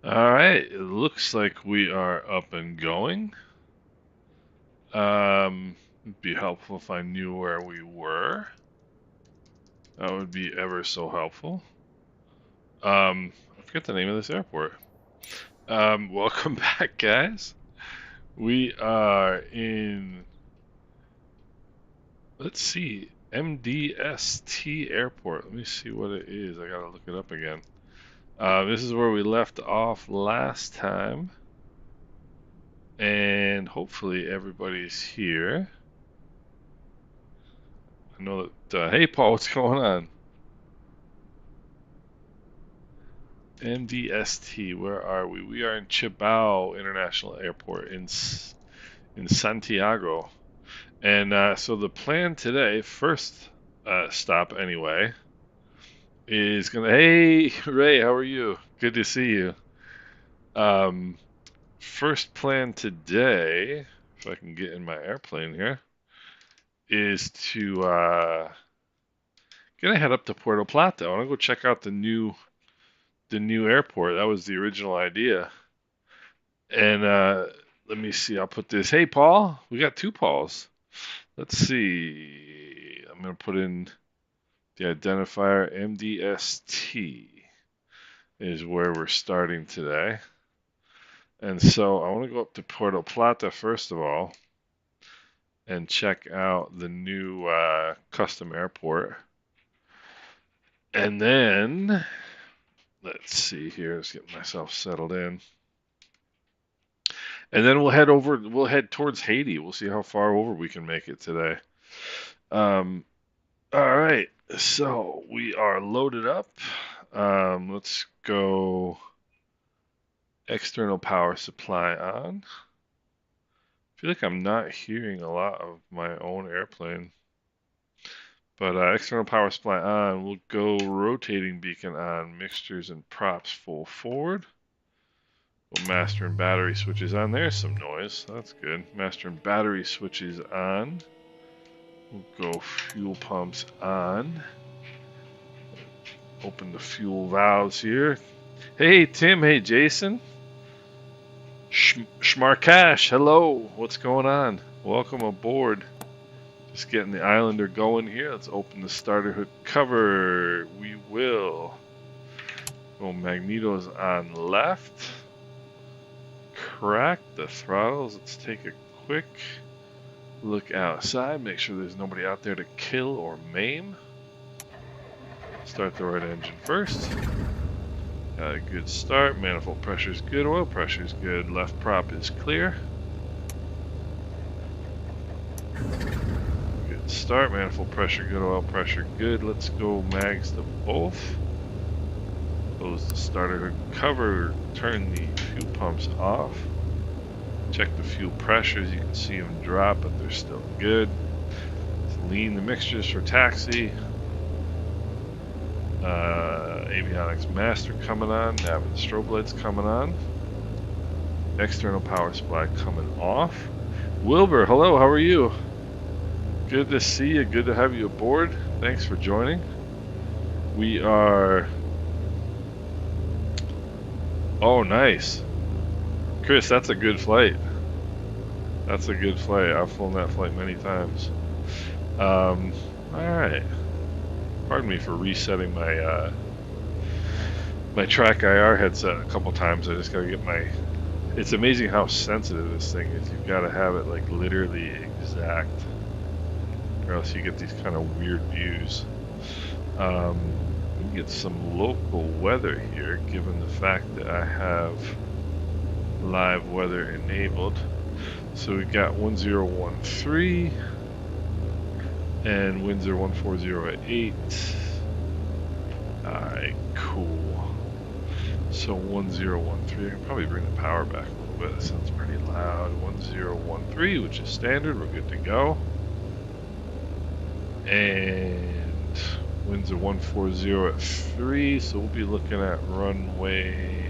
Alright, it looks like we are up and going. It'd be helpful if I knew where we were. That would be ever so helpful. I forget the name of this airport. Welcome back, guys. We are in, let's see, MDST Airport. Let me see what it is. I gotta look it up again. This is where we left off last time. And hopefully everybody's here. I know that. Hey, Paul, what's going on? MDST, where are we? We are in Chibao International Airport in Santiago. And so the plan today, first stop anyway, is gonna. Hey, Ray, how are you? Good to see you. Um, First plan today, if I can get in my airplane here, is to gonna head up to Puerto Plata. I want to go check out the new airport. That was the original idea. And let me see. I'll put this. Hey, Paul. We got two Pauls. Let's see. I'm gonna put in the identifier MDST is where we're starting today. And so I want to go up to Puerto Plata first of all and check out the new custom airport. And then let's see here. Let's get myself settled in. And then we'll head towards Haiti. We'll see how far over we can make it today. Um, all right, so we are loaded up. Let's go external power supply on. I feel like I'm not hearing a lot of my own airplane. But external power supply on. We'll go rotating beacon on. Mixtures and props full forward. Master and battery switches on. There's some noise. That's good. Master and battery switches on. We'll go fuel pumps on. Open the fuel valves here. Hey, Tim. Hey, Jason. Schmarkash. Hello. What's going on? Welcome aboard. Just getting the Islander going here. Let's open the starter hood cover. We will. Oh, magnetos on left. Crack the throttles. Let's take a quick look outside. Make sure there's nobody out there to kill or maim. Start the right engine first. Got a good start. Manifold pressure's good. Oil pressure's good. Left prop is clear. Good start. Manifold pressure good. Oil pressure good. Let's go mags to both. Close the starter hood cover. Turn the fuel pumps off. Check the fuel pressures. You can see them drop, but they're still good. Let's lean the mixtures for taxi. Avionics master coming on. Nav and strobe lights coming on. External power supply coming off. Wilbur, hello, how are you? Good to see you. Good to have you aboard. Thanks for joining. We are... Oh, nice. Chris, that's a good flight. That's a good flight. I've flown that flight many times. Alright. Pardon me for resetting my my track IR headset a couple times. I just gotta get my... It's amazing how sensitive this thing is. You've got to have it like literally exact, or else you get these kind of weird views. We get some local weather here, given the fact that I have live weather enabled. So we got 1013 and winds are 140 at 8. Alright, cool. So 1013, I can probably bring the power back a little bit. That sounds pretty loud. 1013, which is standard, we're good to go. And winds are 140 at 3, so we'll be looking at runway...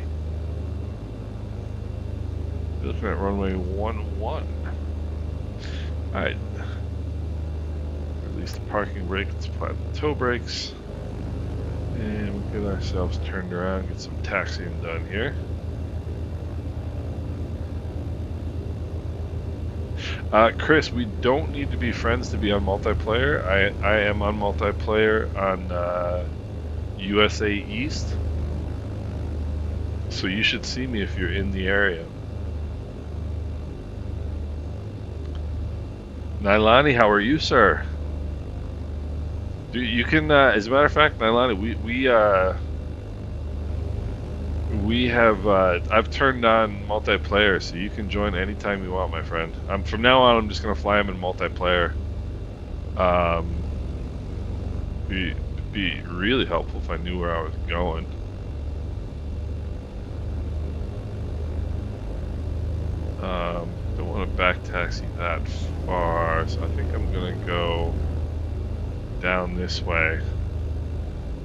We're looking at runway 11. Alright. Release the parking brake, let's apply the tow brakes. And we'll get ourselves turned around, get some taxiing done here. Chris, we don't need to be friends to be on multiplayer. I am on multiplayer on USA East, so you should see me if you're in the area. Nailani, how are you, sir? You can, as a matter of fact, Nailani, we have I've turned on multiplayer, so you can join anytime you want, my friend. From now on, I'm just gonna fly him in multiplayer. Um, be really helpful if I knew where I was going. Don't want to back taxi that far, so I think I'm gonna go down this way.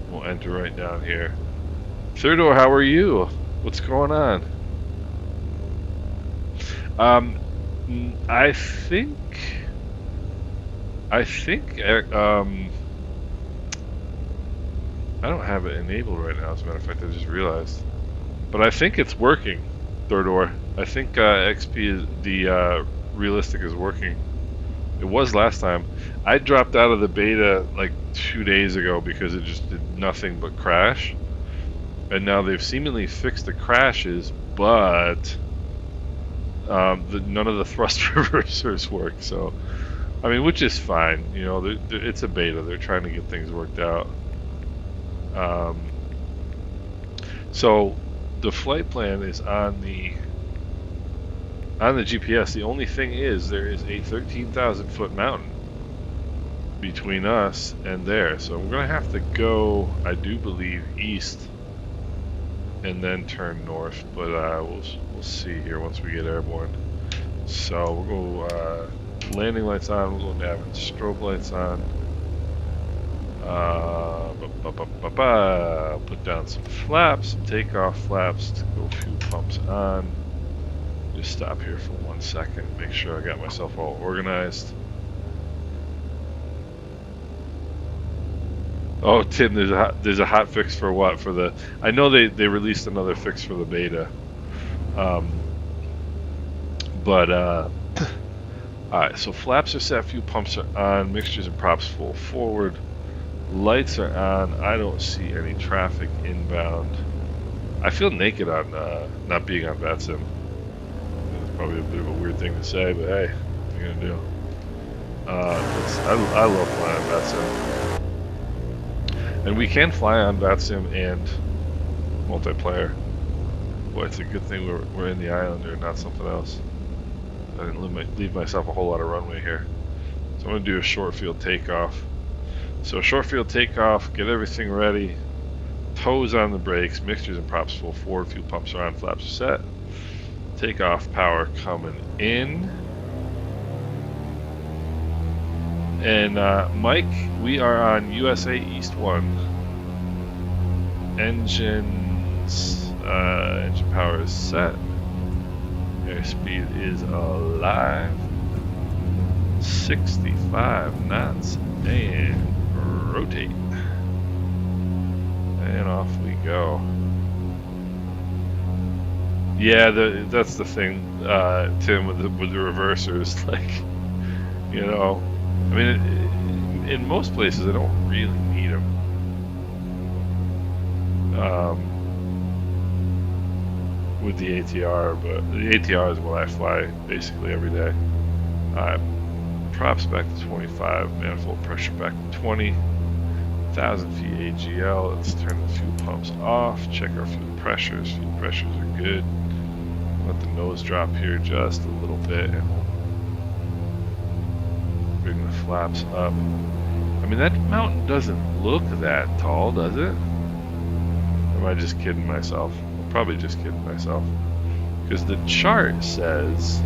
We'll enter right down here. Theodore, how are you? What's going on? I think I don't have it enabled right now, as a matter of fact, I just realized. But I think it's working, Theodore. I think XP is the realistic is working. It was last time. I dropped out of the beta like 2 days ago because it just did nothing but crash. And now they've seemingly fixed the crashes, but none of the thrust reversers work. So, I mean, which is fine. You know, it's a beta. They're trying to get things worked out. So the flight plan is on the GPS. The only thing is there is a 13,000 foot mountain between us and there. So we're gonna have to go, I do believe, east and then turn north. But we'll see here once we get airborne. So we'll go landing lights on. We'll go nav and strobe lights on. Put down some flaps, some takeoff flaps to go fuel pumps on. Just stop here for 1 second, make sure I got myself all organized. Oh, Tim, there's a hot fix for what? For the I know they released another fix for the beta. Alright, so flaps are set, fuel pumps are on, mixtures and props full forward. Lights are on. I don't see any traffic inbound. I feel naked on not being on VATSIM. It's probably a bit of a weird thing to say, but hey, what are you gonna do? I love flying on VATSIM, and we can fly on VATSIM and multiplayer. Boy, it's a good thing we're in the Islander and not something else. I didn't leave myself a whole lot of runway here, so I'm gonna do a short field takeoff. So short field takeoff, get everything ready, toes on the brakes, mixtures and props full forward, fuel pumps are on, flaps are set. Takeoff power coming in. And Mike, we are on USA East 1. Engine power is set. Airspeed is alive. 65 knots and rotate, and off we go. Yeah, that's the thing, Tim, with the reversers. Like, you know, I mean, in most places I don't really need them. With the ATR, but the ATR is what I fly basically every day. Props back to 25, manifold pressure back to 20, 1,000 feet AGL. Let's turn the fuel pumps off, check our fuel pressures. Fuel pressures are good. Let the nose drop here just a little bit, and we'll bring the flaps up. I mean, that mountain doesn't look that tall, does it? Or am I just kidding myself? I'm probably just kidding myself. Because the chart says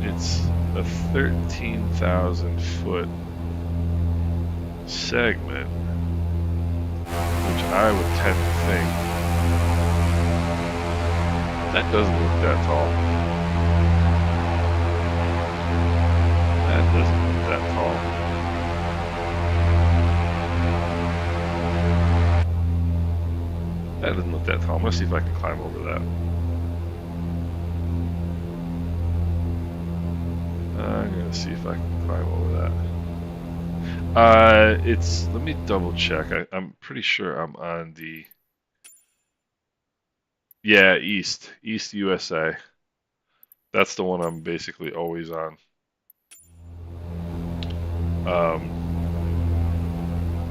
it's a 13,000 foot segment, which I would tend to think that doesn't look that tall. That doesn't look that tall. That That doesn't look that tall. I'm gonna see if I can climb over that. I'm gonna see if I can climb over that. It's, let me double check. I'm pretty sure I'm on the, yeah, East USA. That's the one I'm basically always on.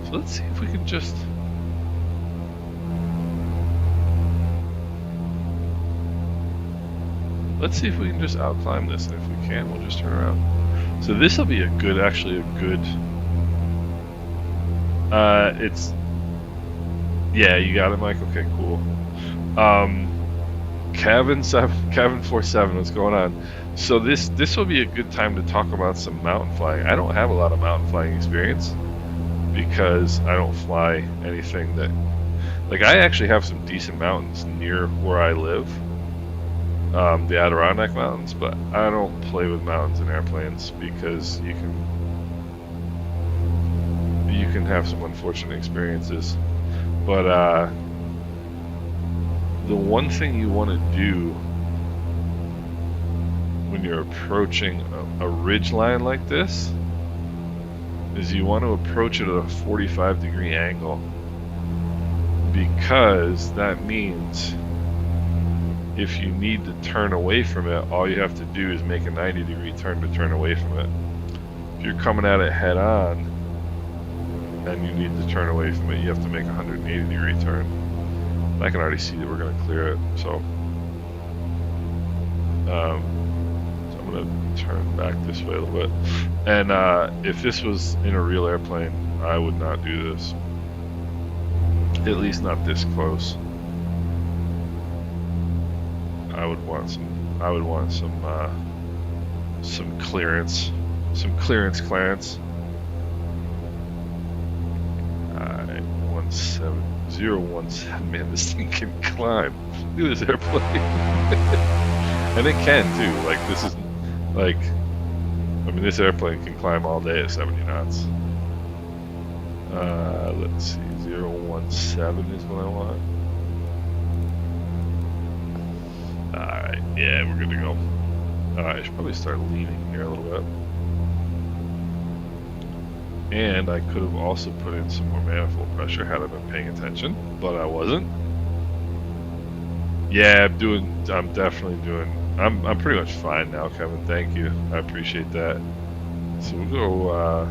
So let's see if we can just, let's see if we can just outclimb this, and if we can, we'll just turn around. So this will be a good, actually a good. It's, yeah, you got it, Mike. Okay, cool. Cabin 47, what's going on? So this will be a good time to talk about some mountain flying. I don't have a lot of mountain flying experience because I don't fly anything that, like, I actually have some decent mountains near where I live, the Adirondack Mountains, but I don't play with mountains in airplanes because you can have some unfortunate experiences. But the one thing you want to do when you're approaching a ridge line like this is you want to approach it at a 45-degree angle, because that means if you need to turn away from it, all you have to do is make a 90-degree turn to turn away from it. If you're coming at it head on and you need to turn away from it, you have to make a 180-degree turn. I can already see that we're going to clear it, so I'm going to turn back this way a little bit. And if this was in a real airplane, I would not do this. At least not this close. I would want some clearance, clearance. 017, man, this thing can climb. Look at this airplane. And it can too. Like, this is, like, I mean, this airplane can climb all day at 70 knots. Let's see, 017 is what I want. Alright, yeah, we're good to go. Alright, I should probably start leaning here a little bit. And I could have also put in some more manifold pressure had I been paying attention, but I wasn't. Yeah, I'm definitely doing, I'm pretty much fine now, Kevin. Thank you. I appreciate that. So we'll go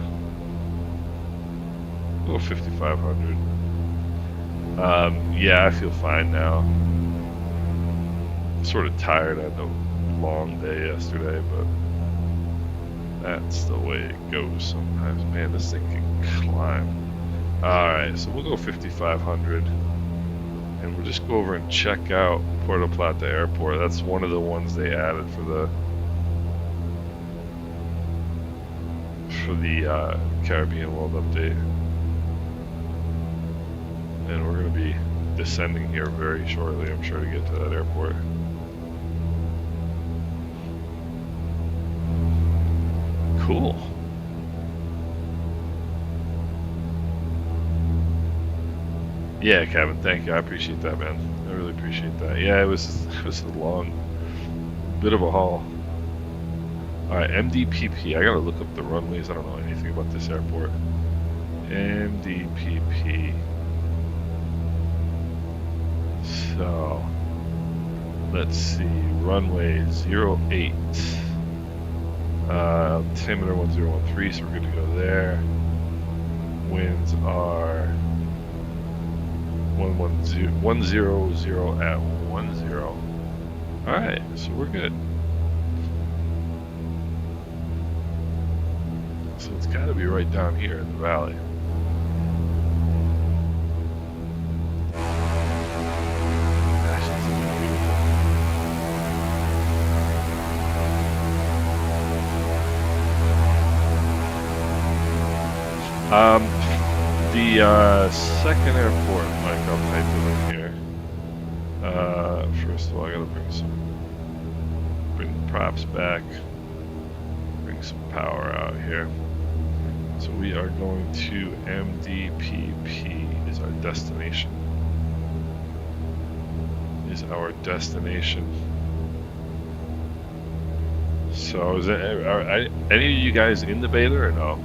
5,500. Yeah, I feel fine now. Sort of tired. I had a long day yesterday, but that's the way it goes sometimes. Man, this thing can climb. Alright, so we'll go 5,500. And we'll just go over and check out Puerto Plata Airport. That's one of the ones they added for the Caribbean World Update. And we're going to be descending here very shortly, I'm sure, to get to that airport. Cool. Yeah, Kevin, thank you. I appreciate that, man. I really appreciate that. Yeah, it was a long, bit of a haul. All right, MDPP. I gotta look up the runways. I don't know anything about this airport. MDPP. So, let's see. Runway 08. Altimeter 1013, so we're good to go there. Winds are 100 at 10. Alright, so we're good. So it's got to be right down here in the valley. Gosh, this is beautiful. The second airport, Mike, I'll type it in here. First of all, I gotta bring the props back, bring some power out here. So we are going to MDPP is our destination. is our destination. So are any of you guys in the beta or no?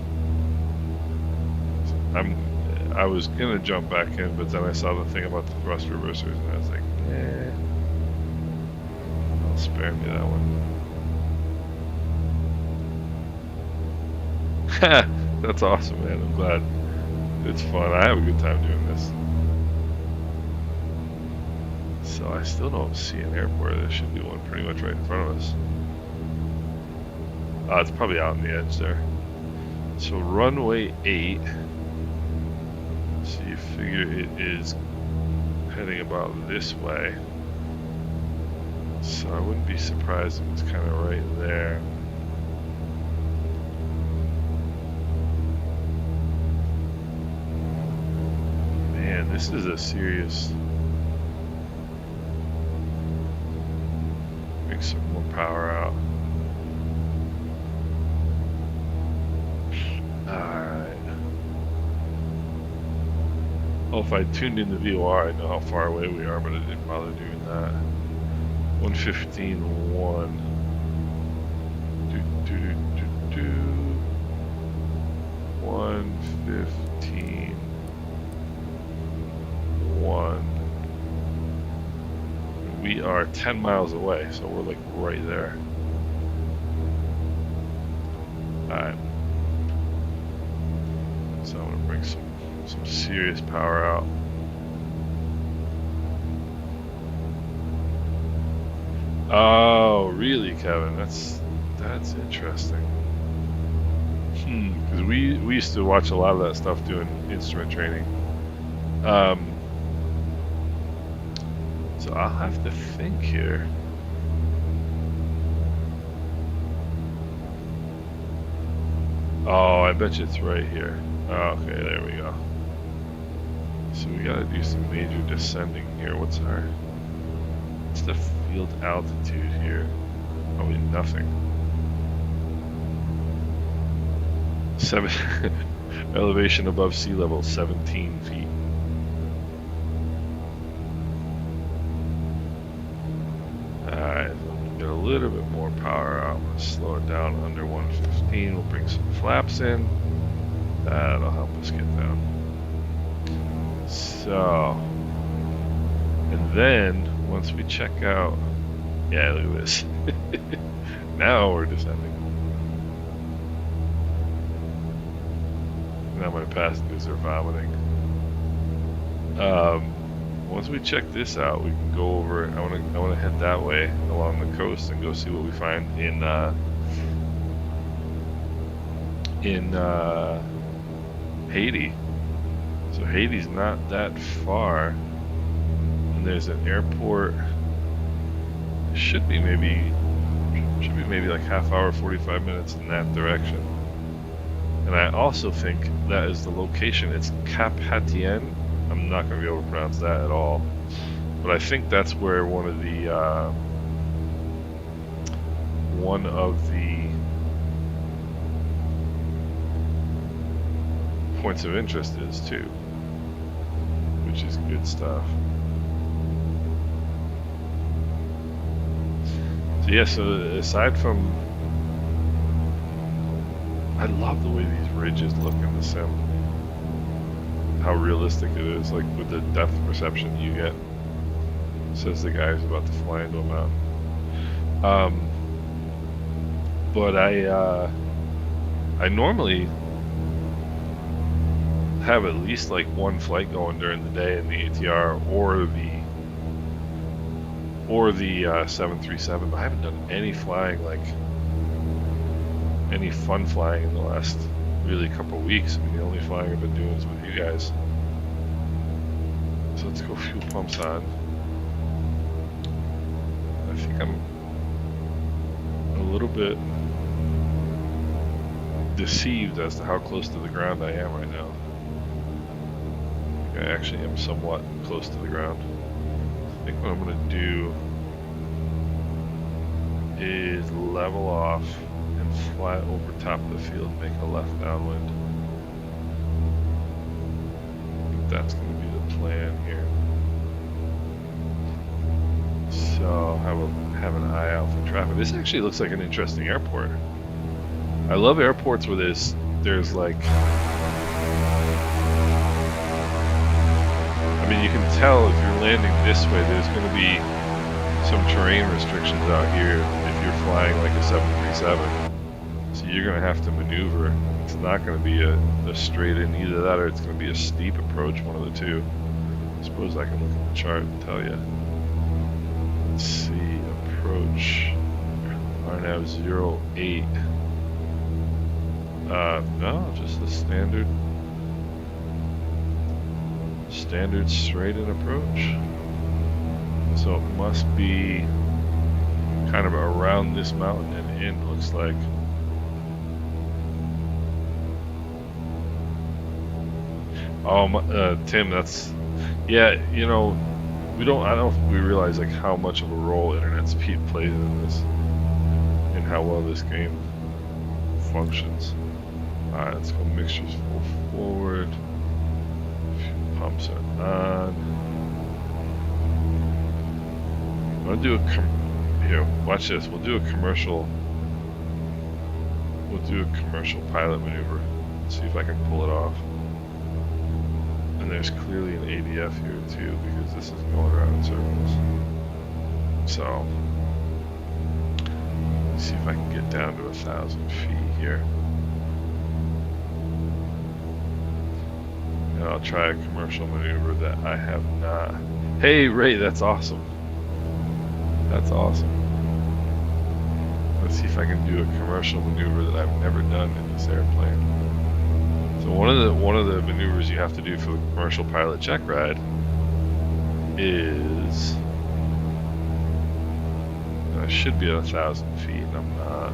I was gonna jump back in, but then I saw the thing about the thrust reversers, and I was like, I'll spare me that one. That's awesome, man. I'm glad. It's fun. I have a good time doing this. So I still don't see an airport. There should be one pretty much right in front of us. It's probably out on the edge there. So runway 8. So you figure it is heading about this way. So I wouldn't be surprised if it's kind of right there. Man, this is a serious... Bring some more power out. Alright. Oh, if I tuned in the VOR, I'd know how far away we are, but I didn't bother doing that. 115.1. Do, do, do, do, do. 115.1. We are 10 miles away, so we're like right there. Alright. So I'm gonna bring some serious power out. Oh, really, Kevin? That's interesting. Because we used to watch a lot of that stuff doing instrument training. So I'll have to think here. Oh, I bet you it's right here. Oh, okay, there we go. So we gotta do some major descending here. What's the field altitude here? Probably nothing. 7 elevation above sea level, 17 feet. Alright, get a little bit more power out. Let's slow it down under 115. We'll bring some flaps in. That'll help us get down. So, and then once we check out, yeah, look at this. Now we're descending. Now my passengers are vomiting. Once we check this out, we can go over. I want to head that way along the coast and go see what we find in Haiti. So Haiti's not that far, and there's an airport. Should be maybe like half hour, 45 minutes in that direction. And I also think that is the location. It's Cap Haitien. I'm not going to be able to pronounce that at all, but I think that's where one of the points of interest is too, which is good stuff. So yeah, so aside from, I love the way these ridges look in the sim. How realistic it is, like with the depth perception you get. Says the guy who's about to fly into a mountain. But I normally have at least like one flight going during the day in the ATR or the 737, but I haven't done any flying, like any fun flying in the last really couple weeks. I mean, the only flying I've been doing is with you guys. So let's go fuel pumps on. I think I'm a little bit deceived as to how close to the ground I am right now. I actually am somewhat close to the ground. I think what I'm going to do is level off and fly over top of the field, make a left downwind. I think that's going to be the plan here. So have an eye out for traffic. This actually looks like an interesting airport. I love airports where there's like, I mean, you can tell if you're landing this way, there's going to be some terrain restrictions out here if you're flying like a 737. So you're going to have to maneuver. It's not going to be a straight in, either that or it's going to be a steep approach, one of the two. I suppose I can look at the chart and tell you. Let's see, approach RNAV 08. No, just the standard straight in approach. So it must be kind of around this mountain and in, looks like. Oh, Tim, that's, yeah, you know, I don't think we realize like how much of a role internet speed plays in this, and how well this game functions. Alright, let's go mixtures full forward. Pumps are on. I'm gonna do here, watch this. We'll do a commercial pilot maneuver. See if I can pull it off. And there's clearly an ADF here too, because this is going around in circles. So, let's see if I can get down to 1,000 feet here. And I'll try a commercial maneuver that I have not. Hey Ray, that's awesome. That's awesome. Let's see if I can do a commercial maneuver that I've never done in this airplane. So one of the maneuvers you have to do for the commercial pilot check ride is, I should be at 1,000 feet, and I'm not.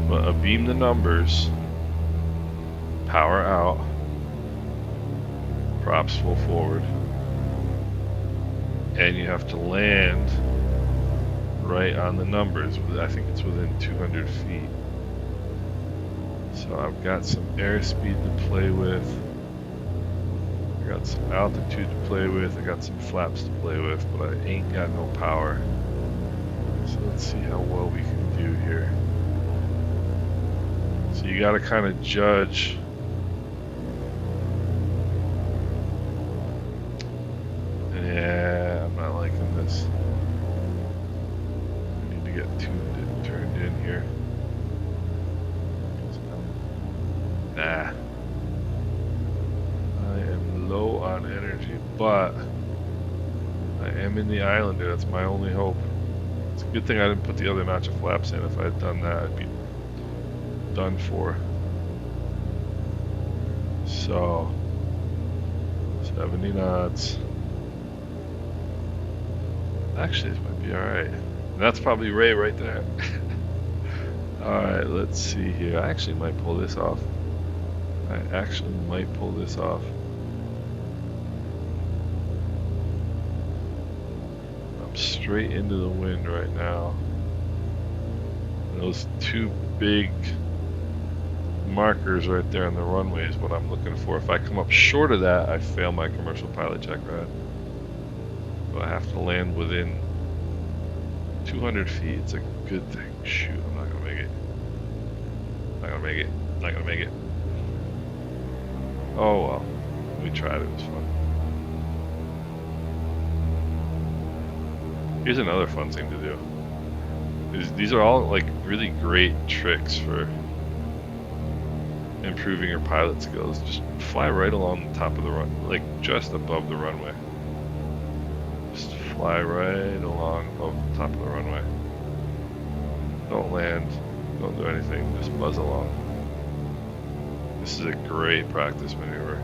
But beam the numbers, power out, props full forward, and you have to land right on the numbers. I think it's within 200 feet. So I've got some airspeed to play with. I got some altitude to play with. I got some flaps to play with, but I ain't got no power. So let's see how well we can do here. So you gotta kind of judge. Yeah, I'm not liking this. I need to get turned in here. Nah. I am low on energy, but I am in the Islander. That's my only hope. It's a good thing I didn't put the other notch of flaps in. If I had done that, I'd be done for. So, 70 knots. Actually, this might be alright. That's probably Ray right there. Alright, let's see here. I actually might pull this off. I'm straight into the wind right now. And those two big markers right there on the runway is what I'm looking for. If I come up short of that, I fail my commercial pilot check ride. But I have to land within 200 feet. It's a good thing. Shoot, I'm not gonna make it. Not gonna make it. Oh well, we tried. It was fun. Here's another fun thing to do. These are all like really great tricks for improving your pilot skills. Just fly right along the top of the run, like just above the runway. Just fly right along above the top of the runway. Don't land, don't do anything, just buzz along. This is a great practice maneuver.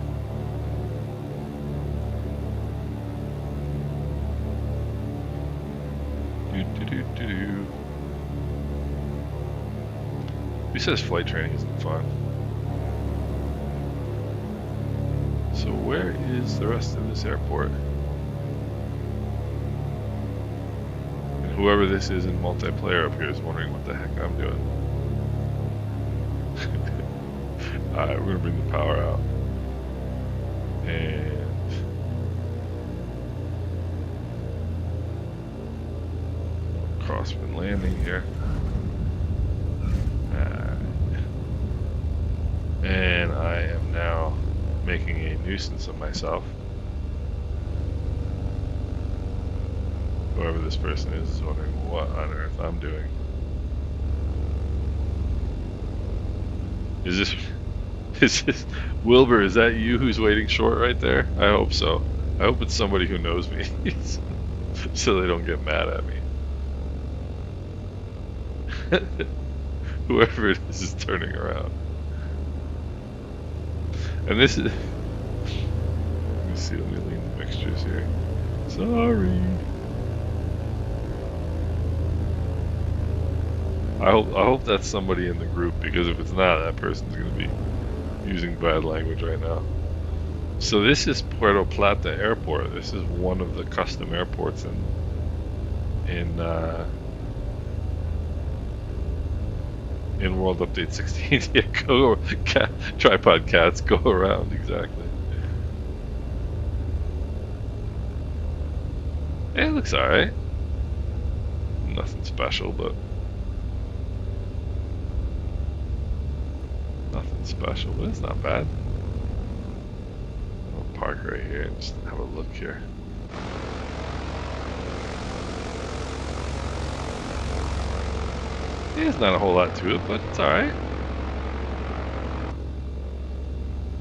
He says flight training isn't fun. So where is the rest of this airport? And whoever this is in multiplayer up here is wondering what the heck I'm doing. Alright, we're gonna bring the power out. And crosswind landing here. And I am now making a nuisance of myself. Whoever this person is wondering what on earth I'm doing. Is this Wilbur, is that you who's waiting short right there? I hope so. I hope it's somebody who knows me so they don't get mad at me. Whoever it is turning around. And this is... Let me see, let me lean the mixtures here. Sorry. I hope that's somebody in the group, because if it's not, that person's going to be using bad language right now. So this is Puerto Plata Airport. This is one of the custom airports in World Update 16. Yeah, go tripod cats go around, exactly. It looks alright. Nothing special, but nothing special, but it's not bad. I'll park right here and just have a look here. Yeah, there's not a whole lot to it, but it's alright.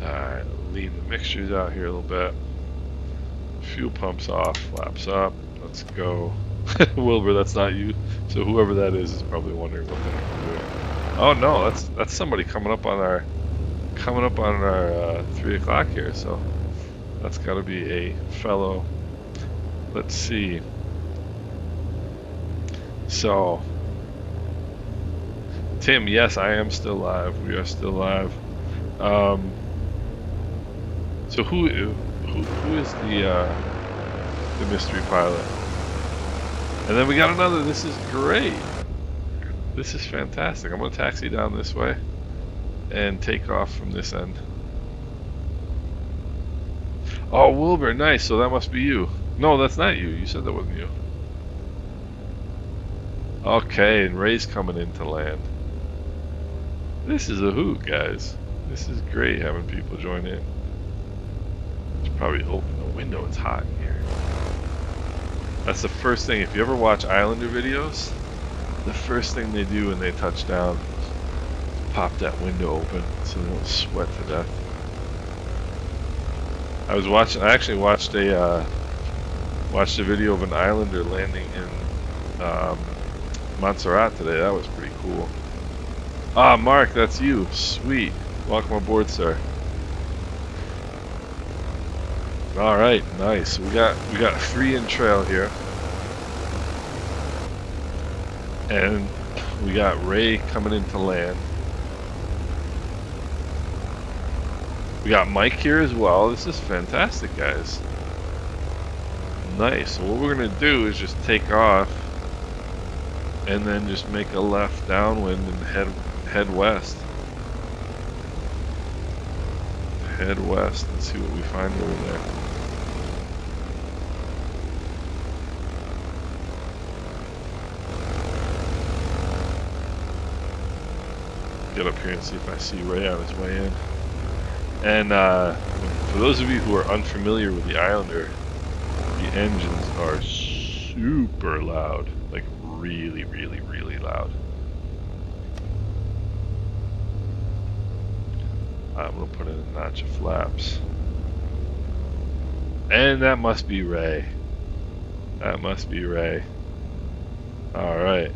Alright, leave the mixtures out here a little bit. Fuel pumps off, flaps up. Let's go. Wilbur, that's not you. So whoever that is probably wondering what the heck I'm doing. Oh no, that's somebody coming up on our 3 o'clock here. So that's got to be a fellow. Let's see. So Tim, yes, I am still live. We are still live. So who is the mystery pilot? And then we got another. This is great. This is fantastic. I'm going to taxi down this way and take off from this end. Oh, Wilbur, nice. So that must be you. No, that's not you. You said that wasn't you. Okay, and Ray's coming in to land. This is a hoot, guys. This is great having people join in. Should probably open the window. It's hot in here. That's the first thing. If you ever watch Islander videos, the first thing they do when they touch down is pop that window open so they don't sweat to death. I actually watched a video of an Islander landing in Montserrat today. That was pretty cool. Ah, Mark, that's you. Sweet. Welcome aboard, sir. All right, nice. We got 3 in trail here, and we got Ray coming in to land. We got Mike here as well. This is fantastic, guys. Nice. So what we're gonna do is just take off, and then just make a left downwind and head west. Head west and see what we find over there. Get up here and see if I see Ray on his way in. And for those of you who are unfamiliar with the Islander, the engines are super loud, like really, really, really loud. I'm gonna put in a notch of flaps. And that must be Ray. That must be Ray. Alright.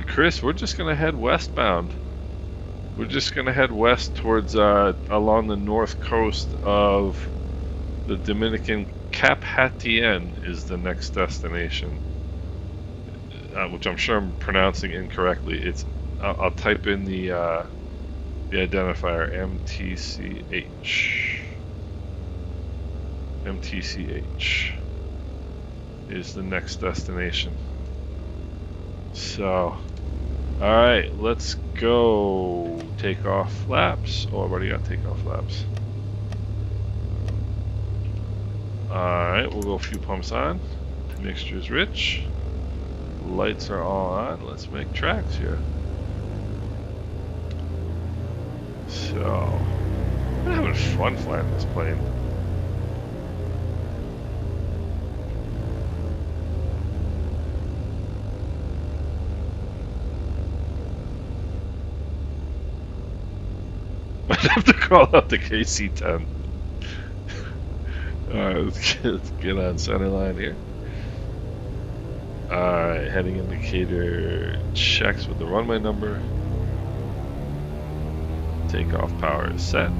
Chris, we're just gonna head westbound. We're just gonna head west towards along the north coast of the Dominican. Cap Haitien is the next destination, which I'm sure I'm pronouncing incorrectly. It's I'll type in the identifier MTCH. MTCH is the next destination. So, alright, let's go take off flaps. Oh, I've already got takeoff flaps. Alright, we'll go fuel pumps on. Mixture's rich. Lights are all on. Let's make tracks here. So, I'm having fun flying this plane. Might have to crawl out the KC-10. Alright, let's get on center line here. Alright, heading indicator checks with the runway number. Takeoff power is set.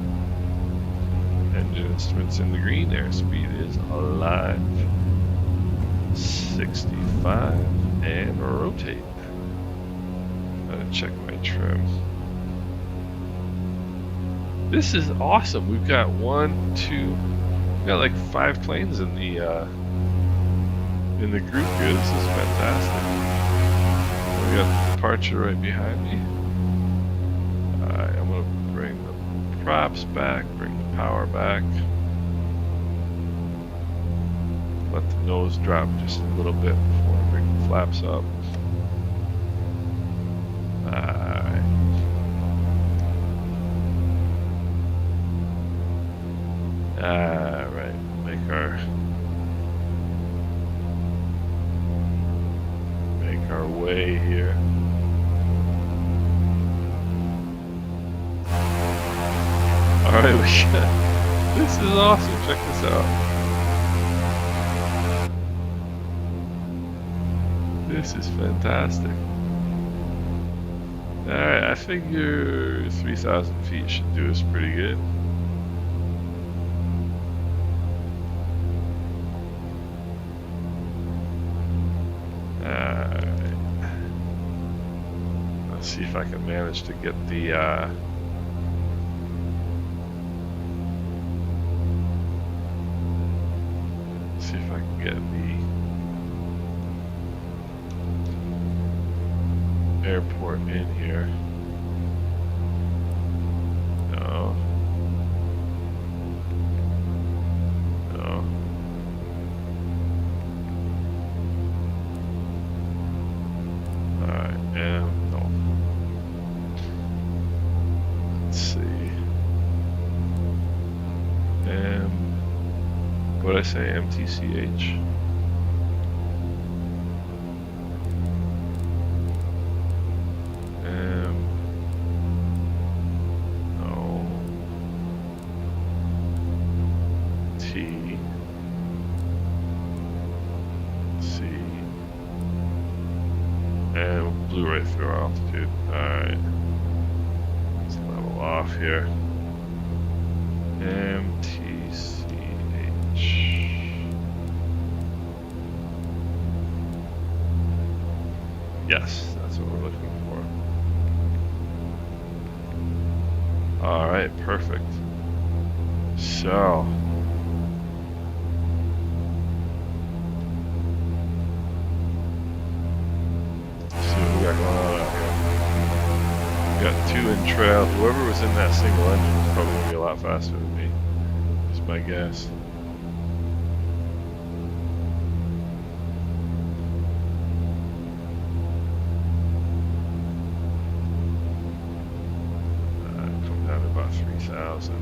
Engine instruments in the green. Airspeed is alive. 65 and rotate. I'm gonna check my trim. This is awesome. We've got we've got like 5 planes in the group here. This is fantastic. We got the departure right behind me. Alright, I'm gonna bring the props back, bring the power back. Let the nose drop just a little bit before I bring the flaps up. Alright. Alright, make our way here. Alright, this is awesome, check this out. This is fantastic. Alright, I figure 3,000 feet should do us pretty good. Let's see if I can manage to get the see if I can get the airport in here. No. No. Alright, and no. Let's see. What did I say? MTCH? No. T. C. And blew right through our altitude. Alright. Let's level off here. MTCH. Yes, that's what we're looking for. Alright, perfect. So. Let's see what we got going on out here. We got 2 in trail. Whoever was in that single engine is probably going to be a lot faster than me. Just my guess. Come down to about 3,000.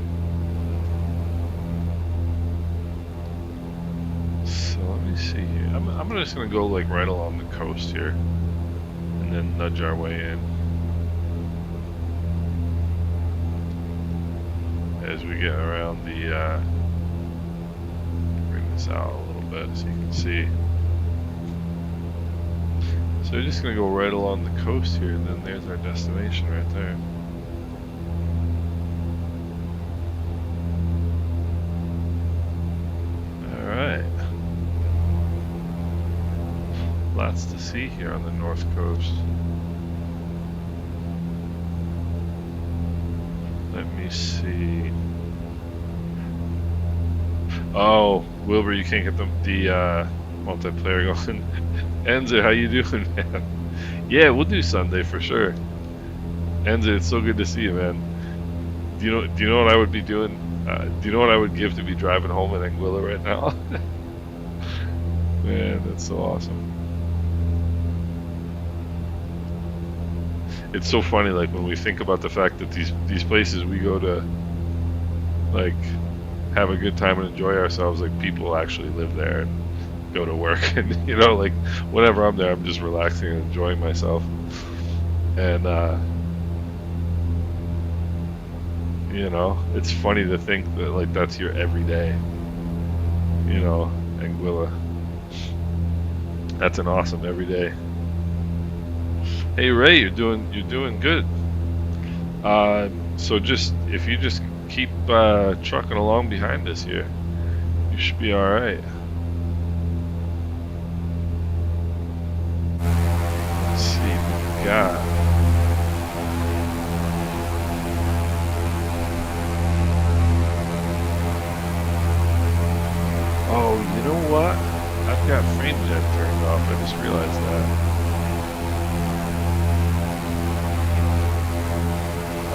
So let me see here. I'm just going to go like right along the coast here. And then nudge our way in. As we get around the, bring this out a little bit so you can see. So we're just going to go right along the coast here, and then there's our destination right there. Alright. Lots to see here on the north coast. Let me see. Oh, Wilbur, you can't get the multiplayer going. Enzo, how you doing, man? Yeah, we'll do Sunday for sure. Enzo, it's so good to see you, man. Do you know what I would be doing? Do you know what I would give to be driving home in Anguilla right now? Man, that's so awesome. it's so funny, like when we think about the fact that these places we go to, like, have a good time and enjoy ourselves, like people actually live there and go to work, and like whenever I'm there, I'm just relaxing and enjoying myself. And it's funny to think that like that's your everyday, Anguilla. That's an awesome everyday. Hey Ray, you're doing good. So just if you just keep trucking along behind us here, you should be all right. Let's see what we got. Oh, you know what? I've got frame jet turned off. I just realized that.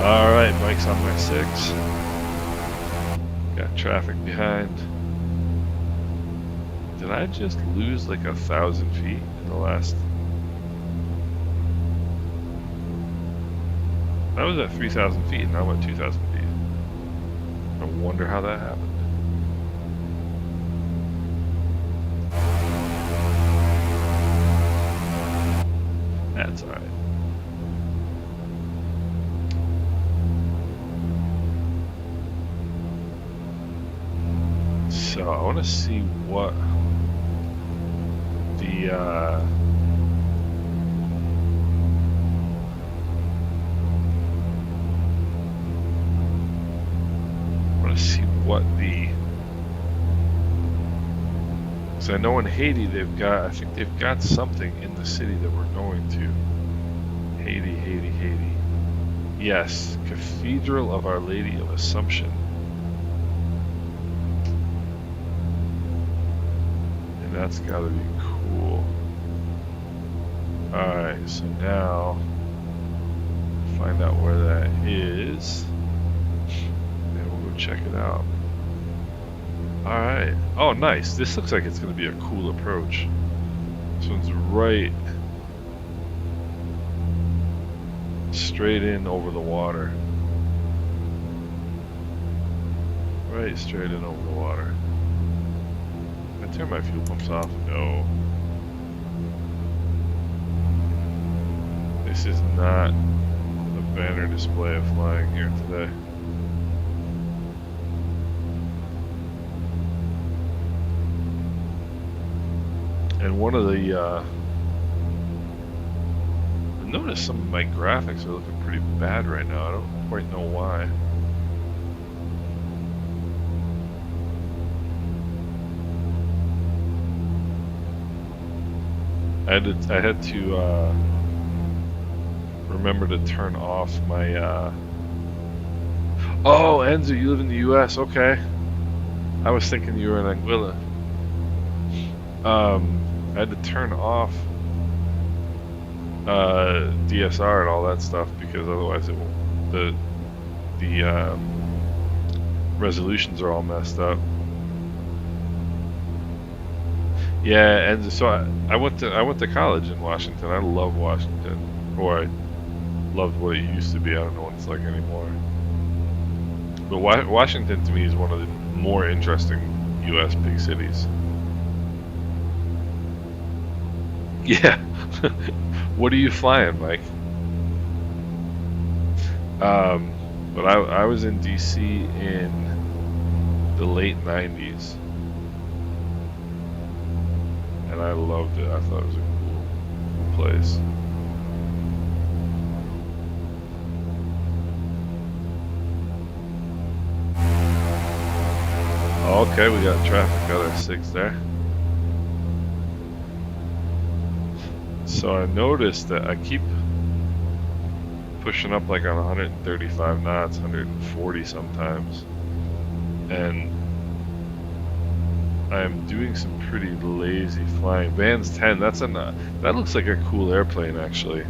All right, Mike's on my 6. Got traffic behind. Did I just lose like 1,000 feet in the last? I was at 3,000 feet, and now I'm at 2,000 feet. I wonder how that happened. That's all right. So I want to see what the because I know in Haiti I think they've got something in the city that we're going to. Haiti. Yes, Cathedral of Our Lady of Assumption. And that's gotta be cool. Alright, so now find out where that is. And we'll go check it out. Alright. Oh, nice. This looks like it's going to be a cool approach. This one's right straight in over the water. Right straight in over the water. Can I turn my fuel pumps off? No. This is not a banner display of flying here today. And one of the, I noticed some of my graphics are looking pretty bad right now. I don't quite know why. I had to remember to turn off my. Oh, Enzo, you live in the U.S. Okay. I was thinking you were in Anguilla. I had to turn off DSR and all that stuff because otherwise it won't, the resolutions are all messed up. Yeah, and so I went to college in Washington. I love Washington, or I loved what it used to be. I don't know what it's like anymore. But Washington to me is one of the more interesting U.S. big cities. Yeah. What are you flying, Mike? But I was in DC in the late 90s. And I loved it. I thought it was a cool place. Okay, we got traffic, got our 6 there. So I noticed that I keep pushing up like on 135 knots, 140 sometimes. And I'm doing some pretty lazy flying. Van's 10, that looks like a cool airplane actually.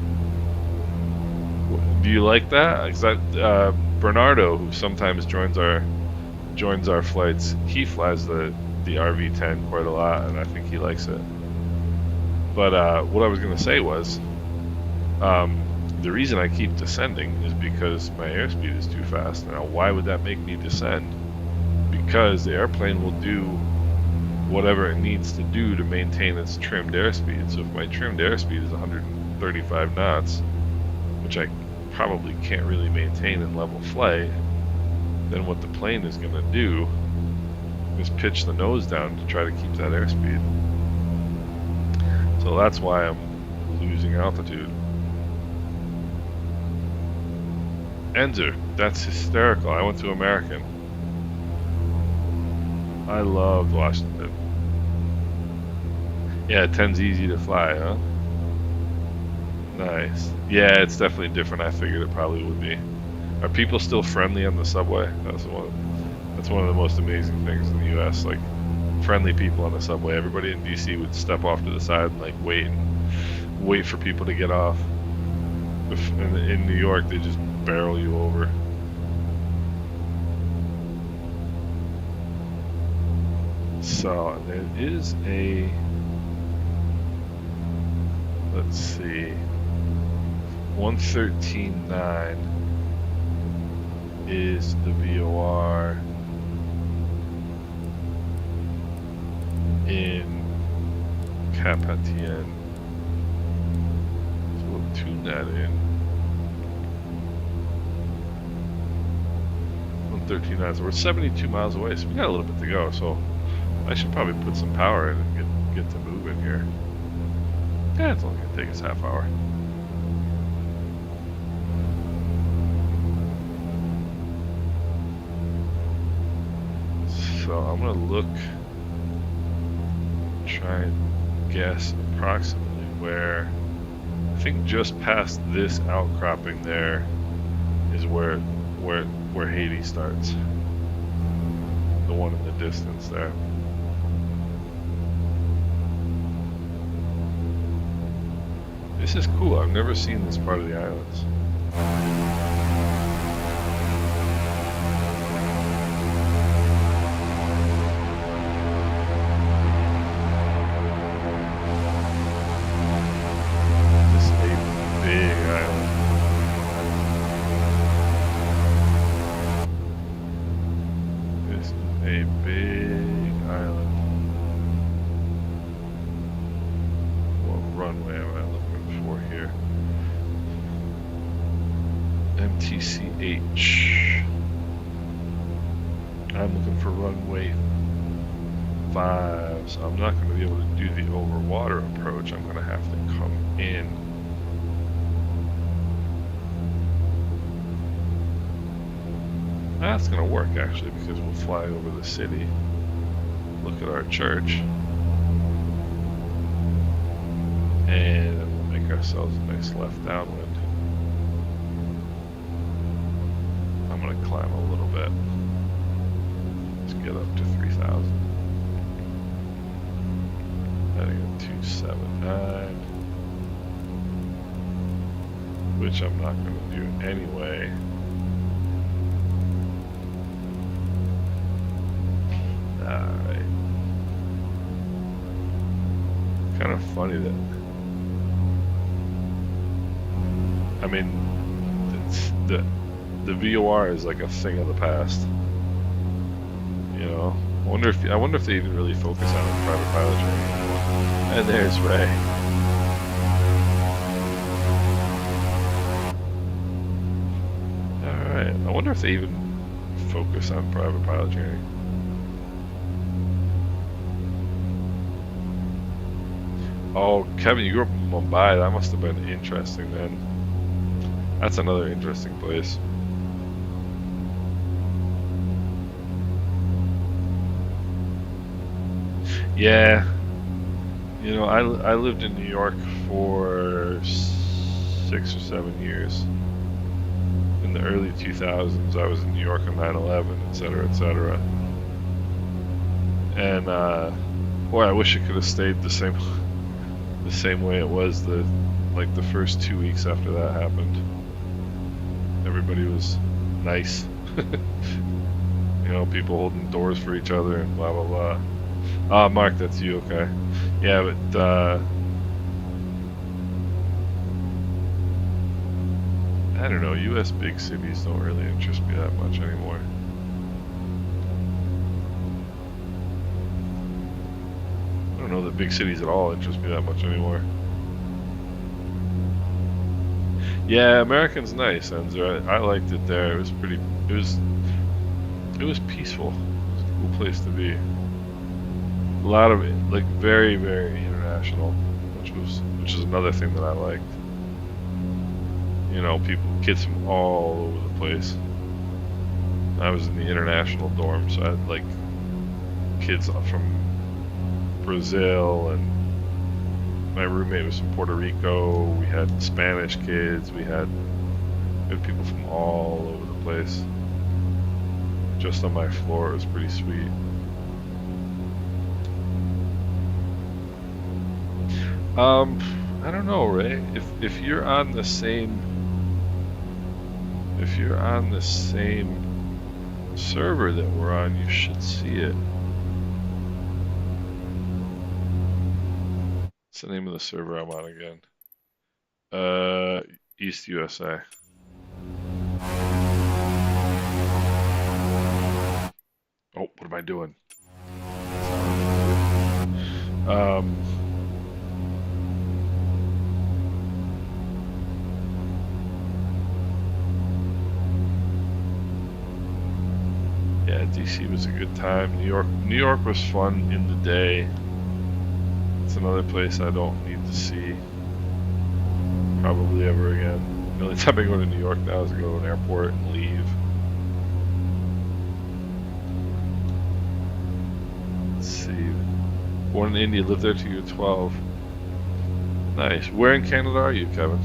Do you like that? Because Bernardo, who sometimes joins our flights, he flies the RV-10 quite a lot, and I think he likes it. But what I was going to say was, the reason I keep descending is because my airspeed is too fast. Now, why would that make me descend? Because the airplane will do whatever it needs to do to maintain its trimmed airspeed. So if my trimmed airspeed is 135 knots, which I probably can't really maintain in level flight, then what the plane is going to do is pitch the nose down to try to keep that airspeed. So that's why I'm losing altitude. Enzer, that's hysterical. I went to American. I loved Washington. Yeah, 10's easy to fly, huh? Nice. Yeah, it's definitely different. I figured it probably would be. Are people still friendly on the subway? That's one of the most amazing things in the U.S. Like, friendly people on the subway. Everybody in D.C. would step off to the side and like wait for people to get off. In New York, they just barrel you over. So there is a, let's see, 113.9 is the VOR in Cap Haitien. So we'll tune that in. 113.9, so we're 72 miles away, so we got a little bit to go. So I should probably put some power in and get to moving here. Yeah, it's only gonna take us half hour. So I'm gonna look, try and guess approximately where. I think just past this outcropping there is where Haiti starts. The one in the distance there. This is cool. I've never seen this part of the islands. This is a big island. This is a big island. What runway am I looking for here? MTCH. I'm looking for runway 5, so I'm not going to be able to do the over water approach. I'm going to have to come in. That's going to work actually, because we'll fly over the city, look at our church, and then we'll make ourselves a nice left downwind. I'm going to climb a little bit. Let's get up to 3,000. Heading at 279, which I'm not going to do anyway. Alright. Kind of funny that, I mean, it's the VOR is like a thing of the past. You know, I wonder if they even really focus on it in private pilot training anymore. And there's Ray. All right, I wonder if they even focus on private pilot training. Oh, Kevin, you grew up in Mumbai. That must have been interesting then. That's another interesting place. Yeah, you know, I lived in New York for 6 or 7 years. In the early 2000s, I was in New York on 9/11, etc., etc. And boy, I wish it could have stayed the same way it was the first 2 weeks after that happened. Everybody was nice. You know, people holding doors for each other and blah blah blah. Ah, Mark, that's you, okay. Yeah, but I don't know, US big cities don't really interest me that much anymore. I don't know that big cities at all interest me that much anymore. Yeah, American's nice, Enzer. I liked it there. It was pretty. It was peaceful. It was a cool place to be. A lot of it, like very, very international, which is another thing that I liked. You know, kids from all over the place. I was in the international dorm, so I had like kids from Brazil, and my roommate was from Puerto Rico. We had Spanish kids. We had people from all over the place. Just on my floor, it was pretty sweet. I don't know, Ray. If you're on the same server that we're on, you should see it. What's the name of the server I'm on again? East USA. Oh, what am I doing? Yeah, DC was a good time. New York was fun in the day. It's another place I don't need to see probably ever again. The only time I go to New York now is to go to an airport and leave. Let's see. Born in India, lived there till you were 12. Nice. Where in Canada are you, Kevin?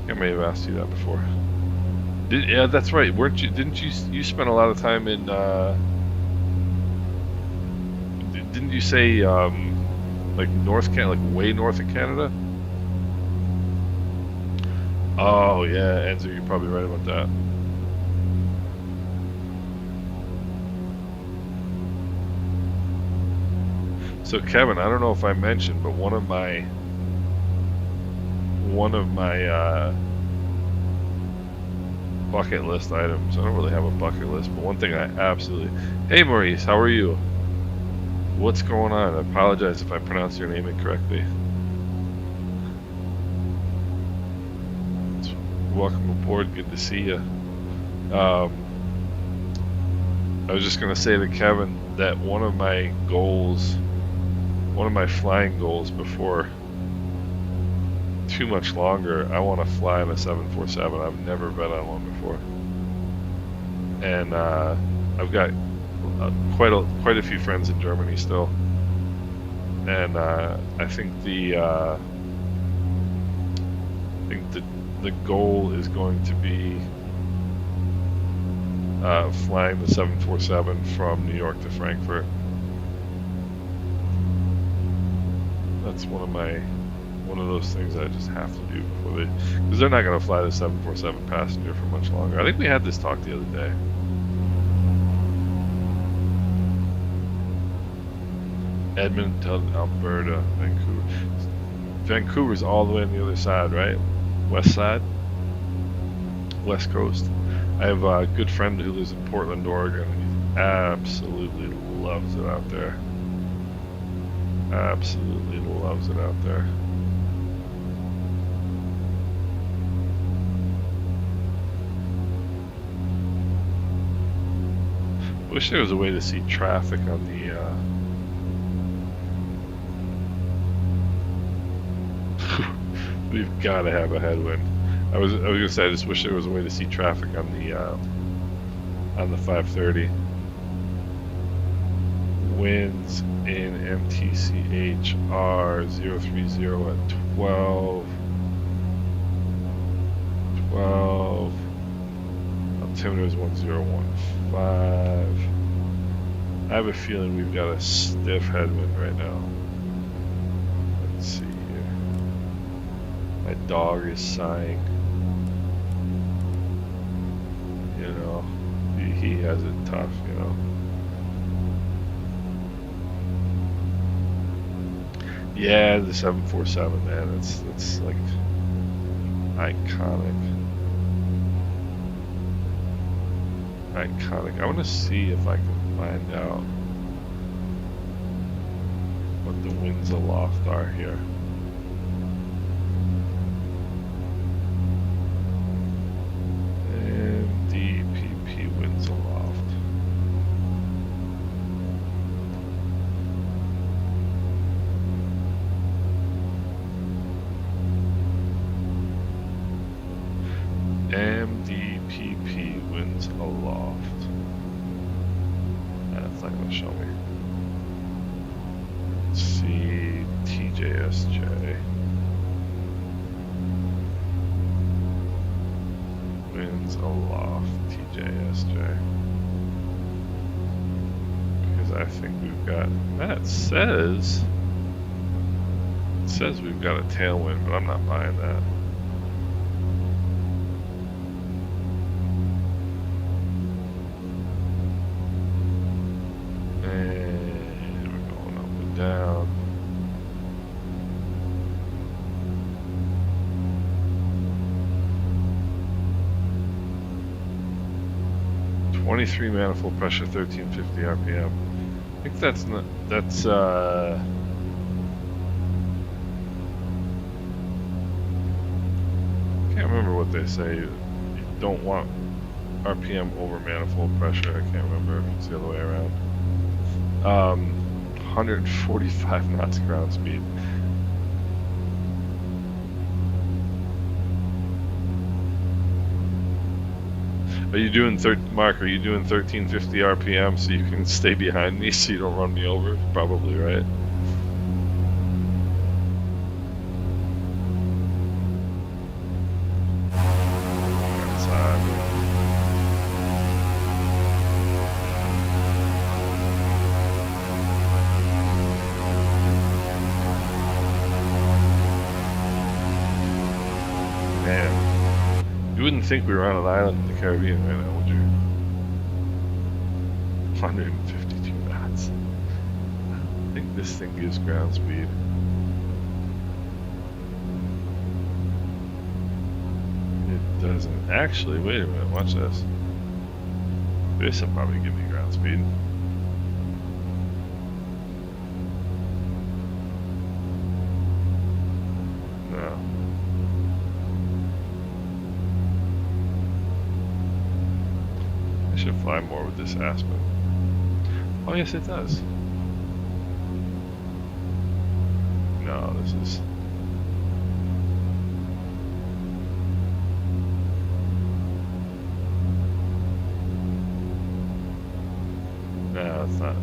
I may have asked you that before. Yeah, that's right. Didn't you spend a lot of time in? Didn't you say like North Canada, like way north of Canada? Oh yeah, Enzo, you're probably right about that. So Kevin, I don't know if I mentioned, but one of my bucket list items. I don't really have a bucket list, but one thing I absolutely. Hey Maurice, how are you? What's going on? I apologize if I pronounce your name incorrectly. Welcome aboard. Good to see you. I was just gonna say to Kevin that one of my flying goals before too much longer, I want to fly on a 747. I've never been on one before, and I've got quite a few friends in Germany still, and I think the goal is going to be flying the 747 from New York to Frankfurt. That's one of those things I just have to do before because they're not going to fly the 747 passenger for much longer. I think we had this talk the other day. Edmonton, Alberta, Vancouver. Vancouver's all the way on the other side, right? West side? West Coast. I have a good friend who lives in Portland, Oregon, and he absolutely loves it out there. Absolutely loves it out there. Wish there was a way to see traffic on the we've got to have a headwind. I was gonna say I just wish there was a way to see traffic on the 530. Winds in MTCH are 030 at 12. Altimeter is 1015. I have a feeling we've got a stiff headwind right now. Let's see here. My dog is sighing. You know, he has it tough, you know. Yeah, the 747, man. It's like iconic. iconic. I want to see if I can find out what the winds aloft are here. MDPP winds aloft. MDPP winds aloft. That's not going to show me. Let's see, TJSJ. Winds aloft, TJSJ. Because I think we've got, that says, it says we've got a tailwind, but I'm not buying that. Down. .23 manifold pressure, 1350 RPM. I think that's not. That's can't remember what they say. You don't want RPM over manifold pressure. I can't remember if it's the other way around. 145 knots ground speed. Are you doing Mark? Are you doing 1350 RPM so you can stay behind me so you don't run me over? Probably, right? You wouldn't think we were on an island in the Caribbean right now, would you? 152 knots. I think this thing gives ground speed. It doesn't. Actually, wait a minute, watch this. This will probably give me ground speed. No. I should fly more with this Aspen. Oh yes, it does. No, this is... No, it's not.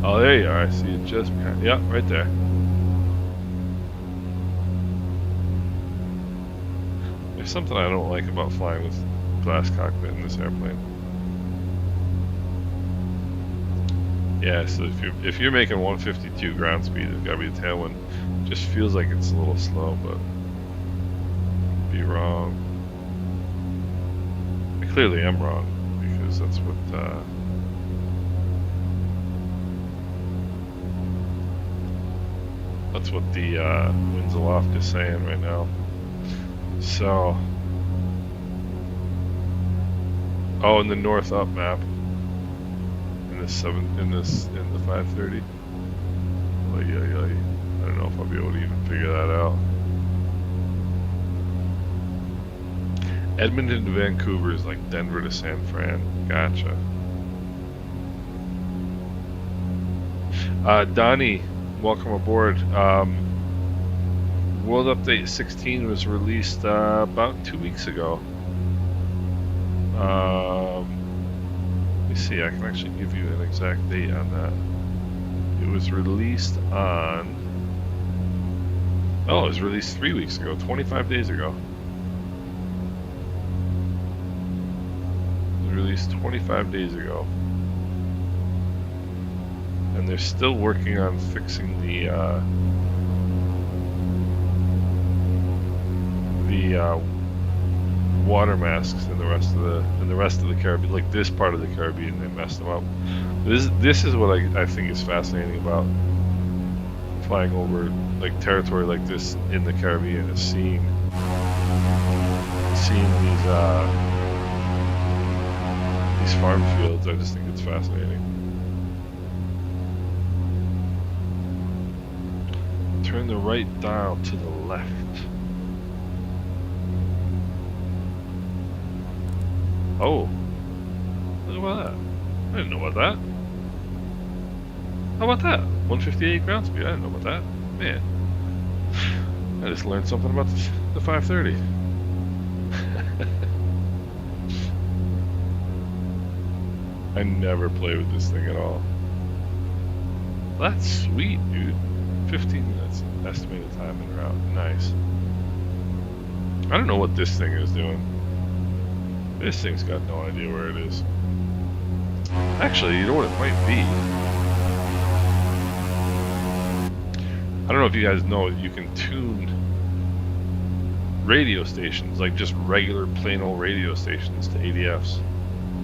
Oh, there you are. I see it just behind. Yeah, right there. There's something I don't like about flying with glass cockpit in this airplane. Yeah, so if you're making 152 ground speed, it's gotta be a tailwind. Just feels like it's a little slow, but be wrong. I clearly am wrong because that's what the winds aloft is saying right now. So, oh, in the north up map, in the 530. I don't know if I'll be able to even figure that out. Edmonton to Vancouver is like Denver to San Fran. Gotcha. Donnie, welcome aboard. World Update 16 was released about 2 weeks ago. Let me see, I can actually give you an exact date on that. It was released on... Oh, it was released 3 weeks ago, 25 days ago. It was released 25 days ago. And they're still working on fixing the water masks in the rest of the Caribbean. Like this part of the Caribbean, they messed them up. This is what I think is fascinating about flying over like territory like this in the Caribbean is seeing these farm fields. I just think it's fascinating. Turn the right dial to the left. Oh, look about that. I didn't know about that. How about that? 158 ground speed. I didn't know about that. Man, I just learned something about the 530. I never play with this thing at all. That's sweet, dude. 15 minutes estimated time en route. Nice. I don't know what this thing is doing. This thing's got no idea where it is. Actually, you know what it might be? I don't know if you guys know, you can tune radio stations, like just regular plain old radio stations, to ADFs.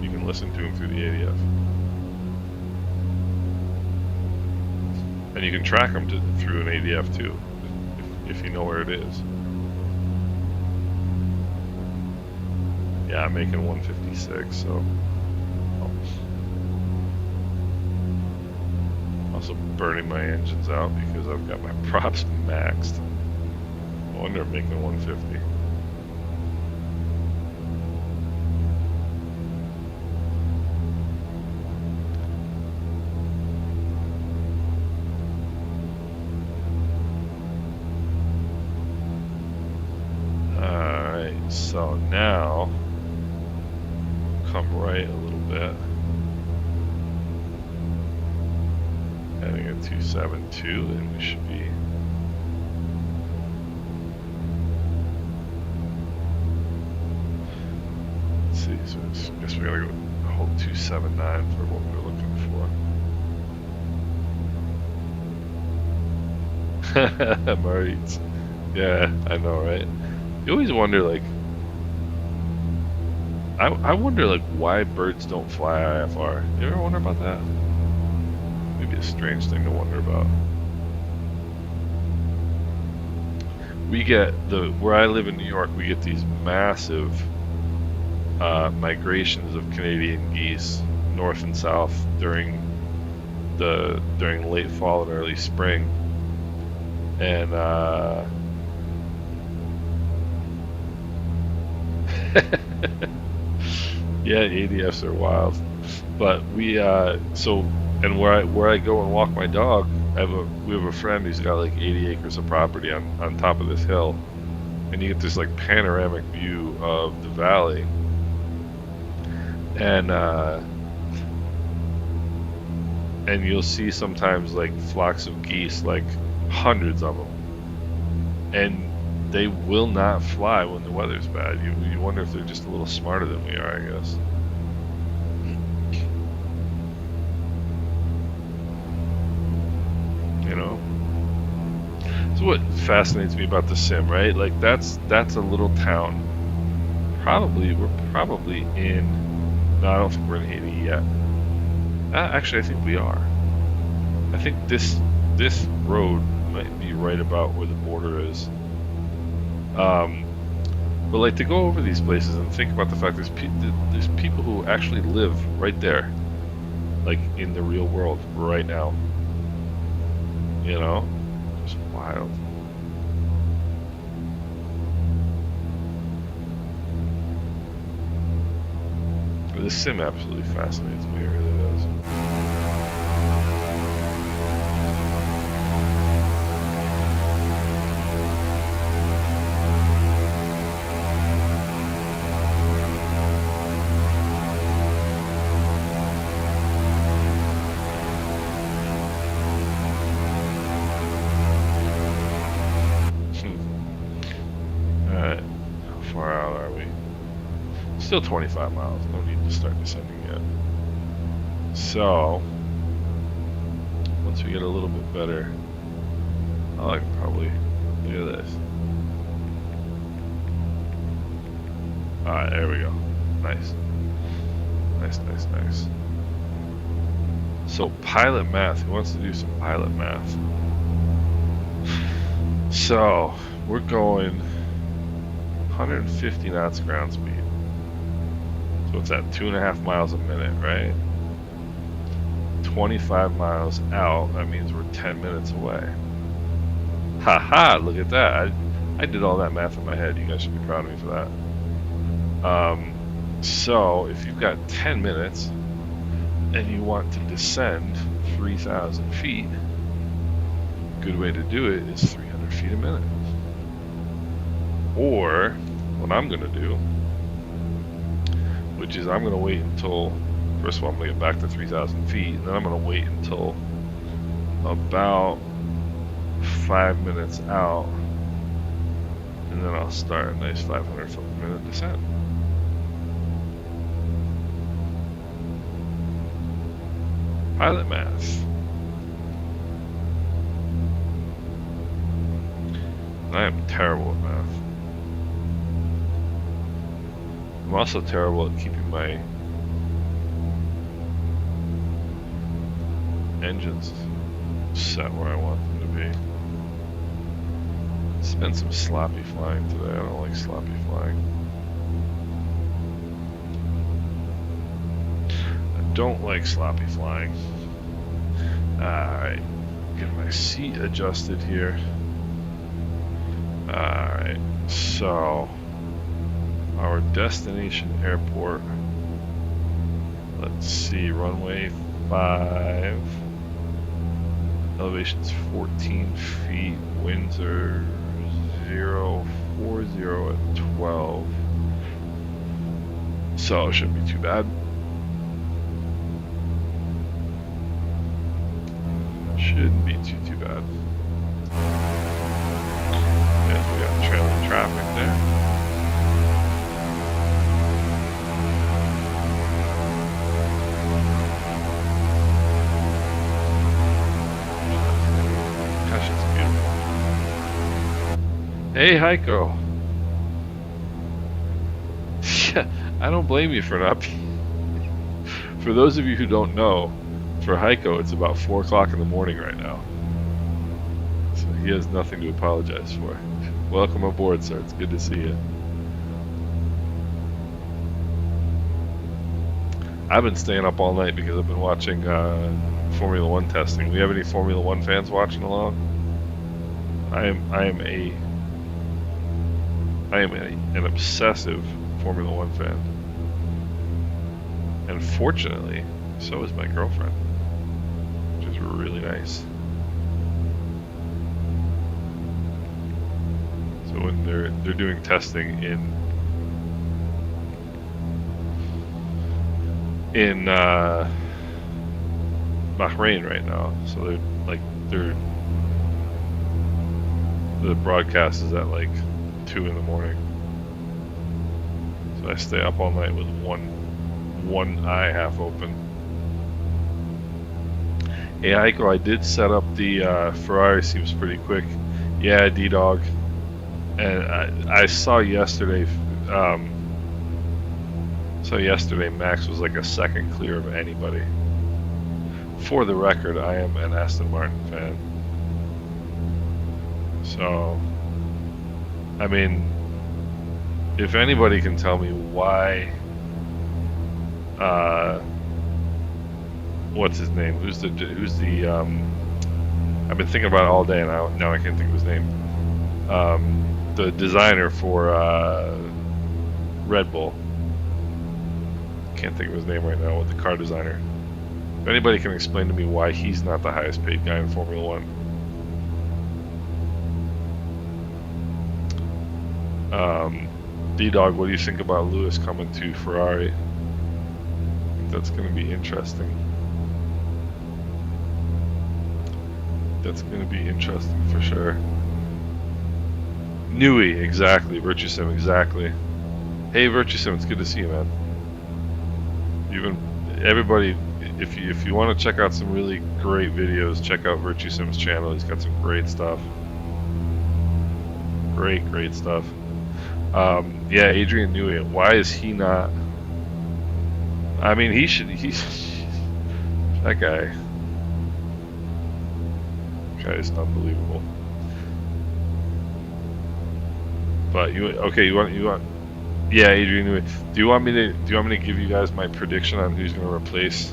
You can listen to them through the ADF. And you can track them through an ADF too, if you know where it is. Yeah, I'm making 156, so. Also burning my engines out because I've got my props maxed. No wonder I'm making 150. Alright, so now come right a little bit. Heading at 272, and we should be let's see, so I guess we gotta go hold 279 for what we're looking for. Marties. Yeah, I know, right? You always wonder, like, I wonder, like, why birds don't fly IFR. You ever wonder about that? Maybe a strange thing to wonder about. We get where I live in New York, we get these massive migrations of Canadian geese north and south during late fall and early spring, and yeah, ADFs are wild. But we and where I go and walk my dog, we have a friend who's got like 80 acres of property on top of this hill, and you get this like panoramic view of the valley, and you'll see sometimes like flocks of geese, like hundreds of them, and they will not fly when the weather's bad. You wonder if they're just a little smarter than we are, I guess. You know? So what fascinates me about the sim, right? Like that's a little town. We're probably in. No, I don't think we're in Haiti yet. Actually, I think we are. I think this road might be right about where the border is. But like to go over these places and think about the fact there's people who actually live right there, like in the real world right now. You know, just wild. This sim absolutely fascinates me. It really does. Alright, how far out are we? Still 25 miles, no need to start descending yet. So, once we get a little bit better, I can probably, look at this. Alright, there we go. Nice. Nice. So, pilot math. Who wants to do some pilot math? So we're going 150 knots ground speed. So it's at 2.5 miles a minute, right? 25 miles out, that means we're 10 minutes away. Haha, look at that. I did all that math in my head. You guys should be proud of me for that. So if you've got 10 minutes and you want to descend 3,000 feet, a good way to do it is 300 feet a minute. Or what I'm going to do, which is I'm going to wait until, first of all, I'm going to get back to 3,000 feet, and then I'm going to wait until about 5 minutes out, and then I'll start a nice 500 foot per minute descent. Pilot math. I am terrible at math. I'm also terrible at keeping my engines set where I want them to be. It's been some sloppy flying today. I don't like sloppy flying. I don't like sloppy flying. Alright, get my seat adjusted here. Alright, so our destination airport, let's see, runway 5, elevation's 14 feet, winds are 040 at 12, so it shouldn't be too bad. Shouldn't be too bad. Yes, we got trailing traffic there. Gosh, it's beautiful. Hey, Heiko. Yeah, I don't blame you for not being. For those of you who don't know, for Heiko, it's about 4 o'clock in the morning right now. So he has nothing to apologize for. Welcome aboard, sir. It's good to see you. I've been staying up all night because I've been watching Formula One testing. Do we have any Formula One fans watching along? I am an obsessive Formula One fan. And fortunately, so is my girlfriend, which is really nice. So when they're doing testing in Bahrain right now, so the broadcast is at like 2 in the morning. So I stay up all night with one eye half open. Hey Heiko, I did set up the Ferrari, seems pretty quick. Yeah, D-Dog. And I saw yesterday, Max was like a second clear of anybody. For the record, I am an Aston Martin fan. So, I mean, if anybody can tell me why, what's his name? Who's the I've been thinking about it all day and now I can't think of his name. The designer for Red Bull. Can't think of his name right now. With the car designer. If anybody can explain to me why he's not the highest paid guy in Formula One. D-Dog, what do you think about Lewis coming to Ferrari? I think that's going to be interesting. That's going to be interesting for sure. Nui, exactly. Virtue Sim, exactly. Hey, Virtue Sim, it's good to see you, man. Everybody, if you want to check out some really great videos, check out Virtue Sim's channel. He's got some great stuff. Great stuff. Yeah, Adrian Newey. Why is he not? I mean, he's that guy. That guy is unbelievable. But you want yeah, Adrian. Do you want me to give you guys my prediction on who's gonna replace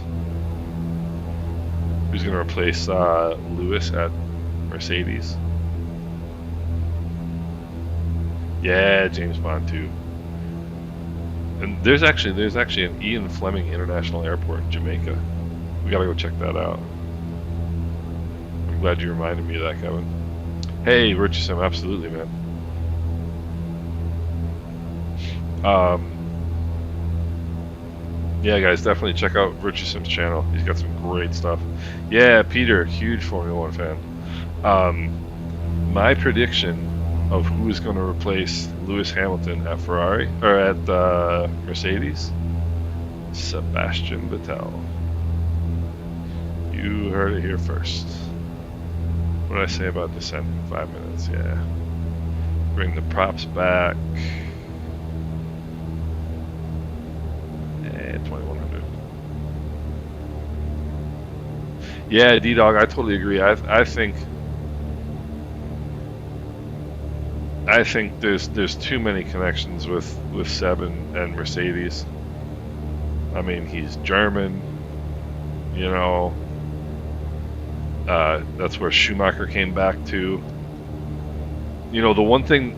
Lewis at Mercedes? Yeah, James Bond too. And there's actually an Ian Fleming International Airport in Jamaica. We gotta go check that out. I'm glad you reminded me of that, Kevin. Hey, Richardson, absolutely, man. Um, yeah, guys, definitely check out Richardson's channel. He's got some great stuff. Yeah, Peter, huge Formula One fan. My prediction of who is going to replace Lewis Hamilton at Ferrari or at Mercedes, Sebastian Vettel. You heard it here first. What did I say about descending? 5 minutes, yeah. Bring the props back. And 2100. Yeah, D-Dog, I totally agree. I think there's too many connections with Seb and Mercedes. I mean, he's German, you know. That's where Schumacher came back to. You know, the one thing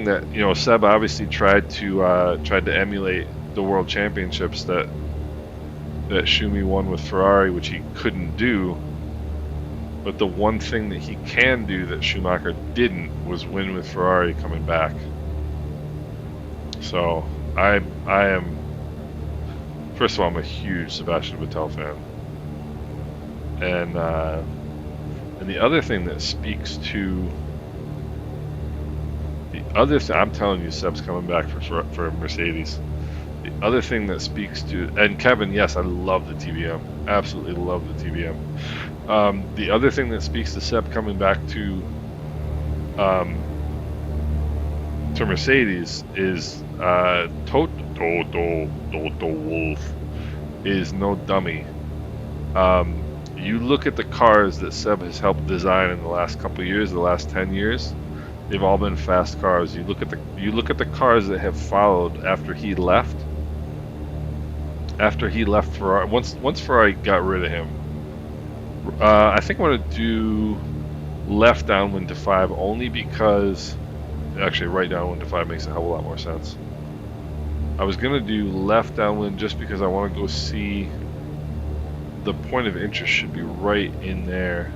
that Seb obviously tried to emulate the World Championships that Schumi won with Ferrari, which he couldn't do. But the one thing that he can do that Schumacher didn't was win with Ferrari coming back. So I am, first of all, I'm a huge Sebastian Vettel fan, and the other thing that speaks to I'm telling you, Seb's coming back for Mercedes. The other thing that speaks to, and Kevin, yes, I love the TBM, absolutely love the TBM. The other thing that speaks to Seb coming back to Mercedes is Toto Wolff is no dummy. You look at the cars that Seb has helped design in the last couple of years, the last 10 years. They've all been fast cars. You look at the cars that have followed after he left. After he left Ferrari, once Ferrari got rid of him, I think I'm gonna do left downwind to 5 only because actually right downwind to 5 makes a hell of a lot more sense. I was gonna do left downwind just because I want to go see. The point of interest should be right in there.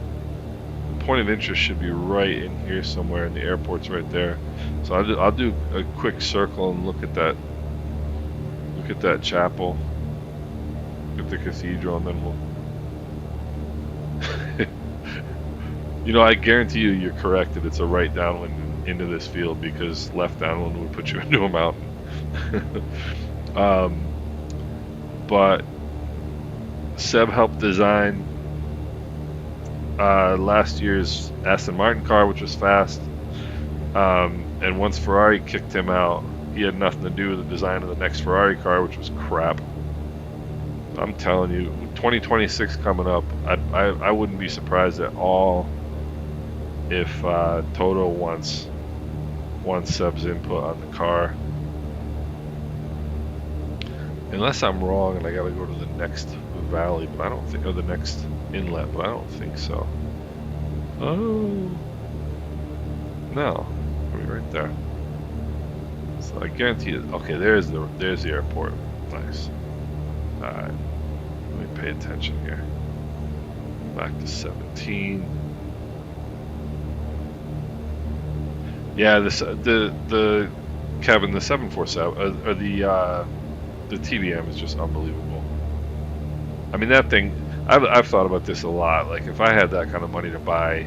Point of interest should be right in here somewhere, and the airport's right there. So I'll do a quick circle and look at that chapel, look at the cathedral, and then we'll I guarantee you're correct that it's a right downwind into this field, because left downwind would put you into a mountain. But Seb helped design last year's Aston Martin car, which was fast. And once Ferrari kicked him out, he had nothing to do with the design of the next Ferrari car, which was crap. I'm telling you, 2026 coming up, I wouldn't be surprised at all if Toto wants Seb's input on the car. Unless I'm wrong and I gotta go to the next valley, but I don't think, or the next inlet, but I don't think so. Oh, no, right there. So I guarantee it. Okay, there's the airport. Nice. All right, let me pay attention here. Back to 17. Yeah, the Kevin, the 747 or the TBM is just unbelievable. I mean, that thing, I've thought about this a lot. Like, if I had that kind of money to buy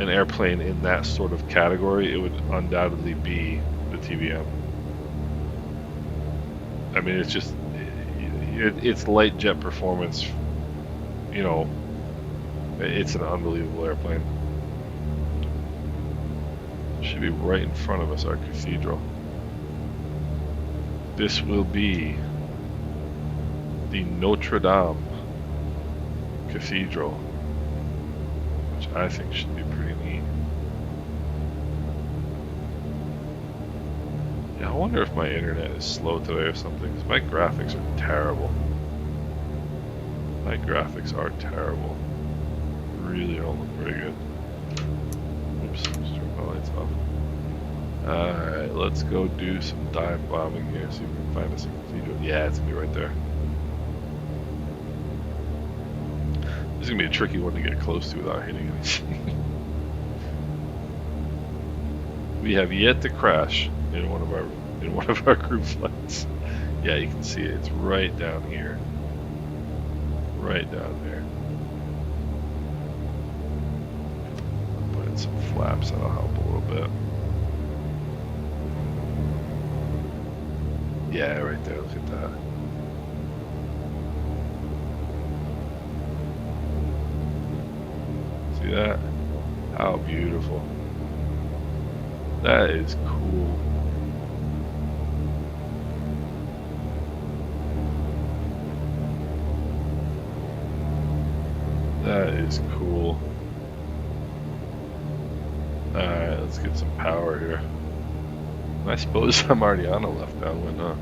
an airplane in that sort of category, it would undoubtedly be the TBM. I mean, it's just, it's light jet performance, it's an unbelievable airplane. Should be right in front of us, our cathedral. This will be the Notre Dame Cathedral, which I think should be pretty neat. I wonder if my internet is slow today or something, because my graphics are terrible. My graphics are terrible. Really don't look very good. Oops, let's turn my lights off. Alright, let's go do some dive bombing here, see if we can find us a cathedral. Yeah, it's gonna be right there. This is gonna be a tricky one to get close to without hitting anything. We have yet to crash in one of our group flights. Yeah, you can see it. It's right down here. Right down there. Put in some flaps, that'll help a little bit. Yeah, right there, look at that. See that? How beautiful. That is cool. That is cool. Alright, let's get some power here. I suppose I'm already on a left downwind, huh?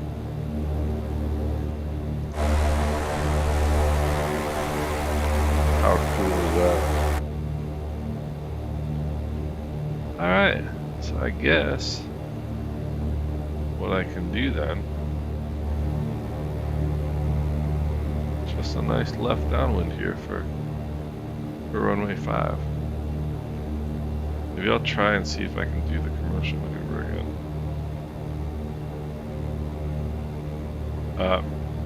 How cool is that? Alright, so I guess what I can do then, just a nice left downwind here for runway 5. Maybe I'll try and see if I can do the commercial maneuver again.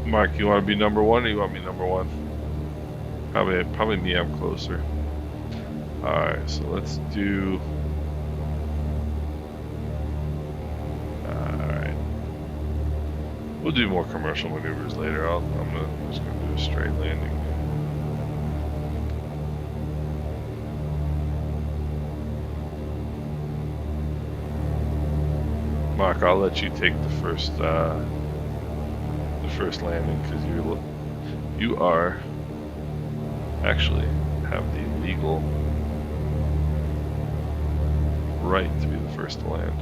Mark, you want to be number 1 or you want me number 1? Probably me, I'm closer. Alright, so let's do... Alright. We'll do more commercial maneuvers later. I'm just going to do a straight landing. Mark, I'll let you take the first landing because you are actually have the legal right to be the first to land.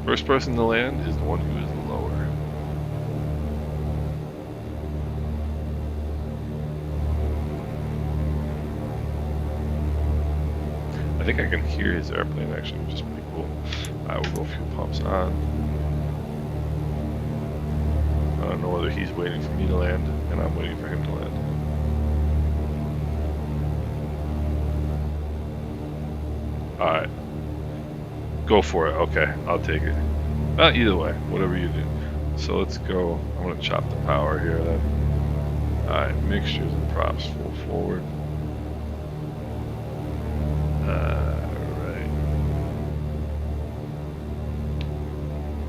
First person to land is the one who is lower. I think I can hear his airplane actually, which is pretty cool. I will go fuel pumps on. I don't know whether he's waiting for me to land and I'm waiting for him to land. Alright. Go for it. Okay, I'll take it. Either way, whatever you do. So let's go. I'm going to chop the power here then. Alright, mixtures and props full forward.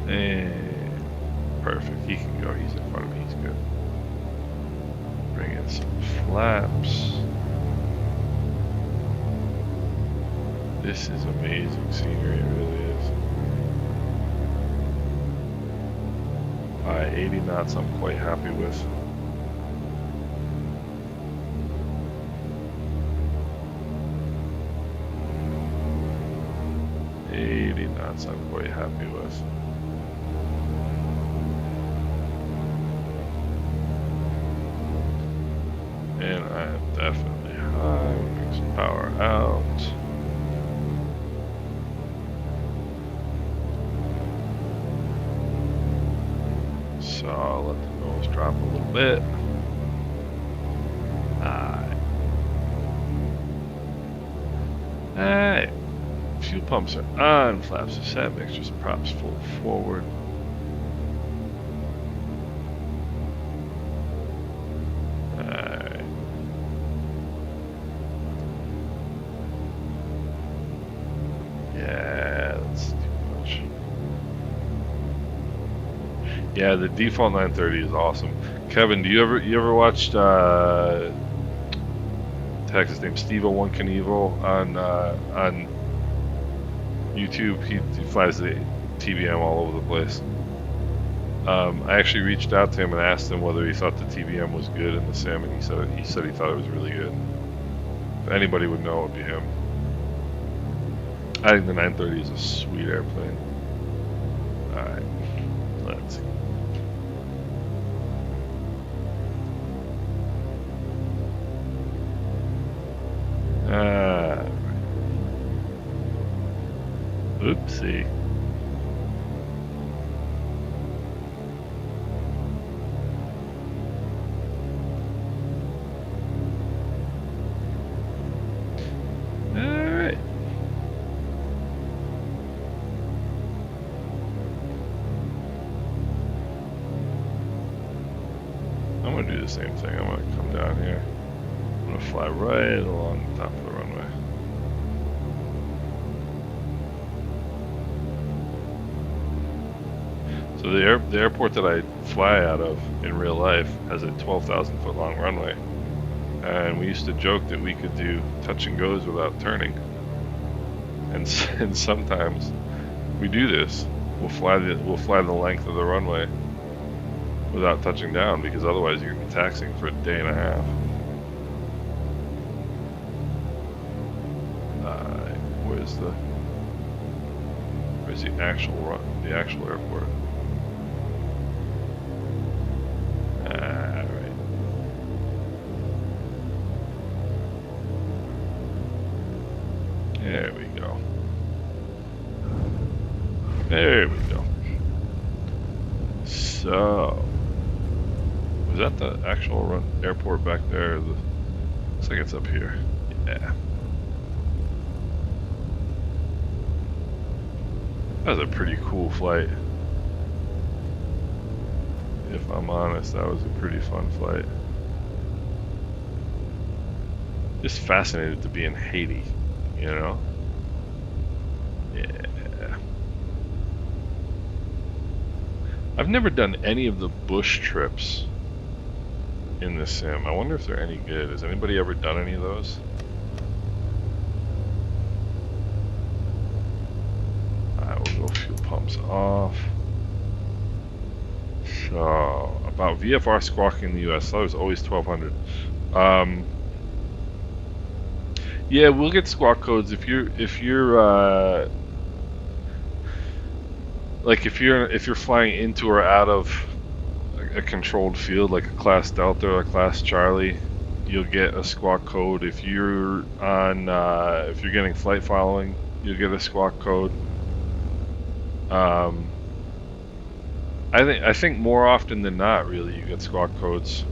And perfect, he can go, he's in front of me, he's good. Bring in some flaps. This is amazing scenery, it really is. Alright, 80 knots I'm quite happy with. I'm quite happy with. And I am definitely high. Bring some power out. So I'll let the nose drop a little bit. Alright. Fuel pumps are on, flaps are set, mixtures and props full forward. Alright. Yeah, that's too much. Yeah, the default 930 is awesome. Kevin, do you ever watched heck, his name Steve-O-One Knievel on YouTube? He flies the TBM all over the place. I actually reached out to him and asked him whether he thought the TBM was good in the sim, and he said he thought it was really good. If anybody would know, it would be him. I think the 930 is a sweet airplane. Alright, see. Alright. I'm gonna do the same thing. I'm gonna come down here. I'm gonna fly right along the top of the runway. So the airport that I fly out of in real life has a 12,000 foot long runway, and we used to joke that we could do touch and goes without turning. And sometimes we do this. We'll fly the length of the runway without touching down, because otherwise you're gonna be taxiing for a day and a half. Where's the actual airport? Alright. There we go. There we go. So, was that the actual airport back there? Looks like it's up here. Yeah. That was a pretty cool flight. If I'm honest, that was a pretty fun flight. Just fascinated to be in Haiti, you know? Yeah. I've never done any of the bush trips in the sim. I wonder if they're any good. Has anybody ever done any of those? Alright, we'll go fuel pumps off. So, about VFR squawking in the US, that was always 1200. Yeah, we'll get squawk codes if you're like if you're flying into or out of a controlled field, like a class Delta or a class Charlie, you'll get a squawk code. If you're on if you're getting flight following, you'll get a squawk code. I think more often than not, really, you get squawk codes.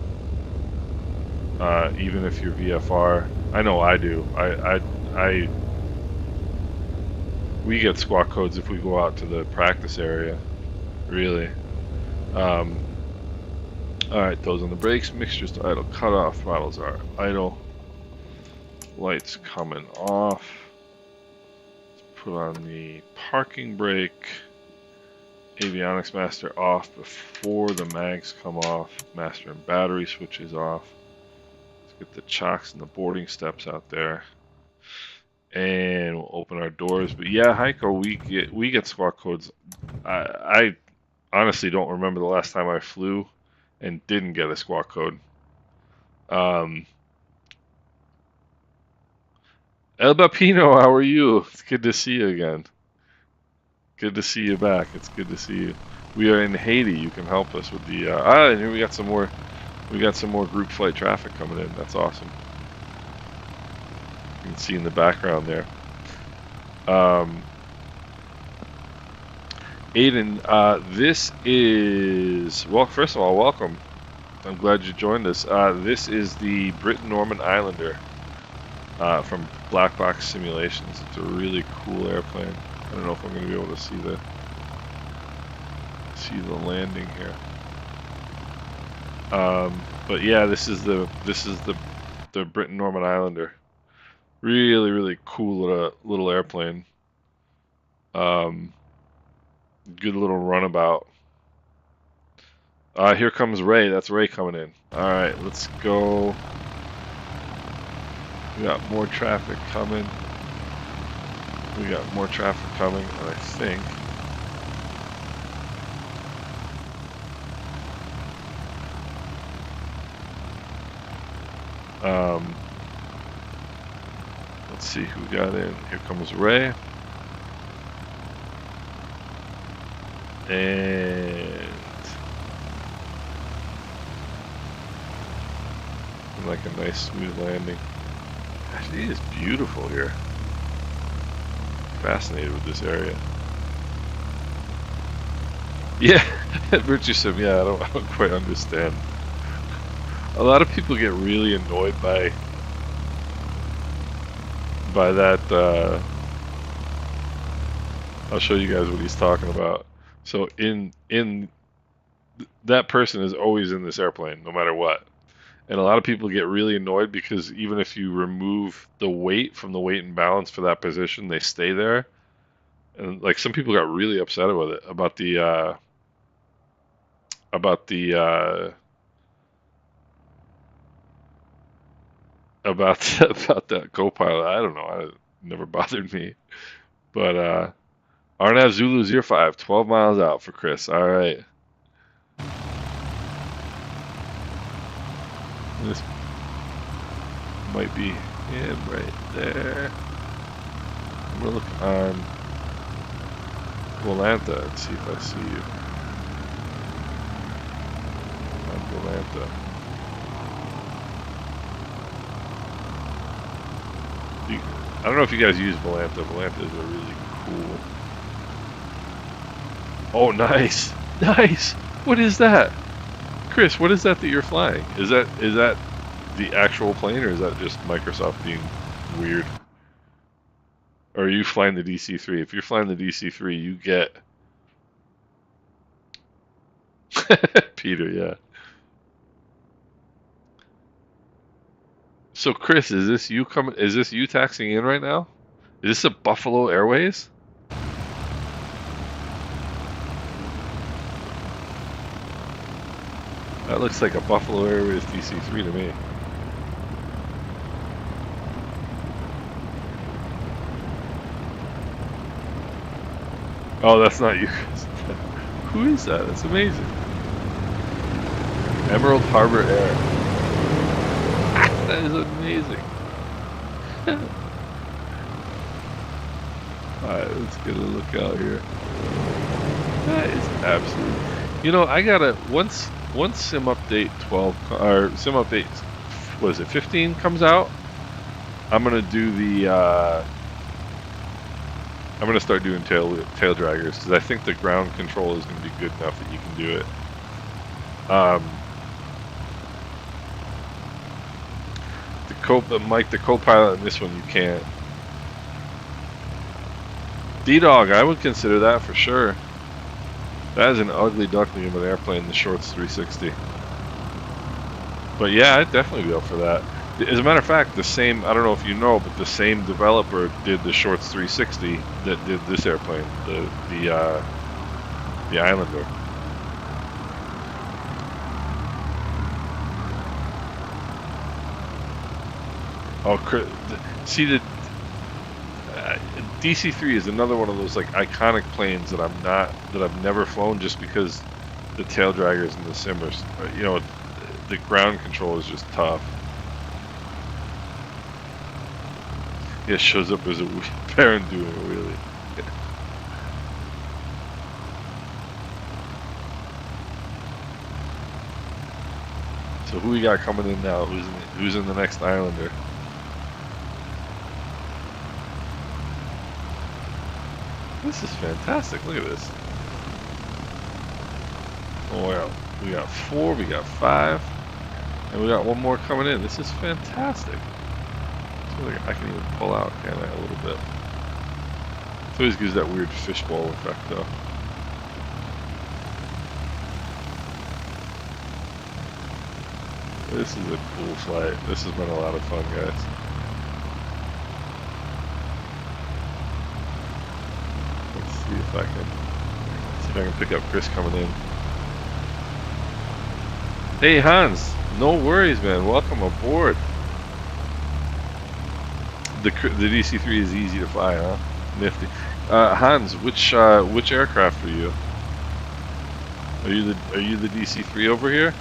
Even if you're VFR, I know I do. We get squawk codes if we go out to the practice area, really. Alright, those on the brakes, mixtures to idle, cut off, throttles are idle. Lights coming off. Let's put on the parking brake. Avionics master off before the mags come off. Master and battery switches off. Let's get the chocks and the boarding steps out there. And we'll open our doors. But yeah, Heiko, we get squawk codes. I honestly don't remember the last time I flew and didn't get a squawk code. El Bapino, how are you? It's good to see you again. Good to see you back. It's good to see you. We are in Haiti. You can help us with the and here we got some more. We got some more group flight traffic coming in. That's awesome. You can see in the background there. Aiden, this is, well, first of all, welcome. I'm glad you joined us. This is the Britten Norman Islander from Black Box Simulations. It's a really cool airplane. I don't know if I'm going to be able to see the landing here. But yeah, this is the Britten Norman Islander. Really, really cool little airplane. Good little runabout. Here comes Ray. That's Ray coming in. All right, let's go. We got more traffic coming. And I think let's see who got in. Here comes Ray. And like a nice smooth landing. Actually, it is beautiful here. Fascinated with this area. Yeah, Virtue Sim. Yeah, I don't quite understand. A lot of people get really annoyed by that. I'll show you guys what he's talking about. So in that person is always in this airplane, no matter what. And a lot of people get really annoyed because even if you remove the weight from the weight and balance for that position, they stay there. And like some people got really upset with it about the about about that co-pilot. I don't know. It never bothered me. But Arnav Zulu 05, 12 miles out for Chris. All right. This might be him right there. I'm gonna look on Volanta and see if I see you on Volanta. I don't know if you guys use Volanta. Volanta is a really cool. Oh, nice, nice. What is that, Chris? What is that you're flying? Is that the actual plane, or is that just Microsoft being weird? Or are you flying the DC-3? If you're flying the DC-3, you get Peter. Yeah. So Chris, is this you coming? Is this you taxiing in right now? Is this a Buffalo Airways? That looks like a Buffalo Airways DC-3 to me. Oh, that's not you. Who is that? That's amazing. Emerald Harbor Air. That is amazing. Alright, let's get a look out here. That is absolutely. You know, I gotta once Sim Update 12 or Sim Update, what is it, 15 comes out. I'm gonna do the. I'm gonna start doing tail draggers because I think the ground control is gonna be good enough that you can do it. Mike, the co-pilot in this one you can't. D-Dog, I would consider that for sure. That is an ugly duckling of an airplane, the Shorts 360. But yeah, I'd definitely be up for that. As a matter of fact, the same, I don't know if you know, but the same developer did the Shorts 360 that did this airplane, the Islander. Oh, see the DC-3 is another one of those like iconic planes that I've never flown just because the tail draggers and the simmers, you know, the ground control is just tough. Yeah, shows up as a parent doing a wheelie. So who we got coming in now? Who's in the next Islander? This is fantastic. Look at this. Oh wow. We got 4, we got 5, and we got one more coming in. This is fantastic. I can even pull out, can I, a little bit. It always gives that weird fishbowl effect, though. This is a cool flight. This has been a lot of fun, guys. Let's see if I can pick up Chris coming in. Hey Hans, no worries, man. Welcome aboard. The DC-3 is easy to fly, huh? Nifty. Hans, which aircraft are you? Are you the DC-3 over here?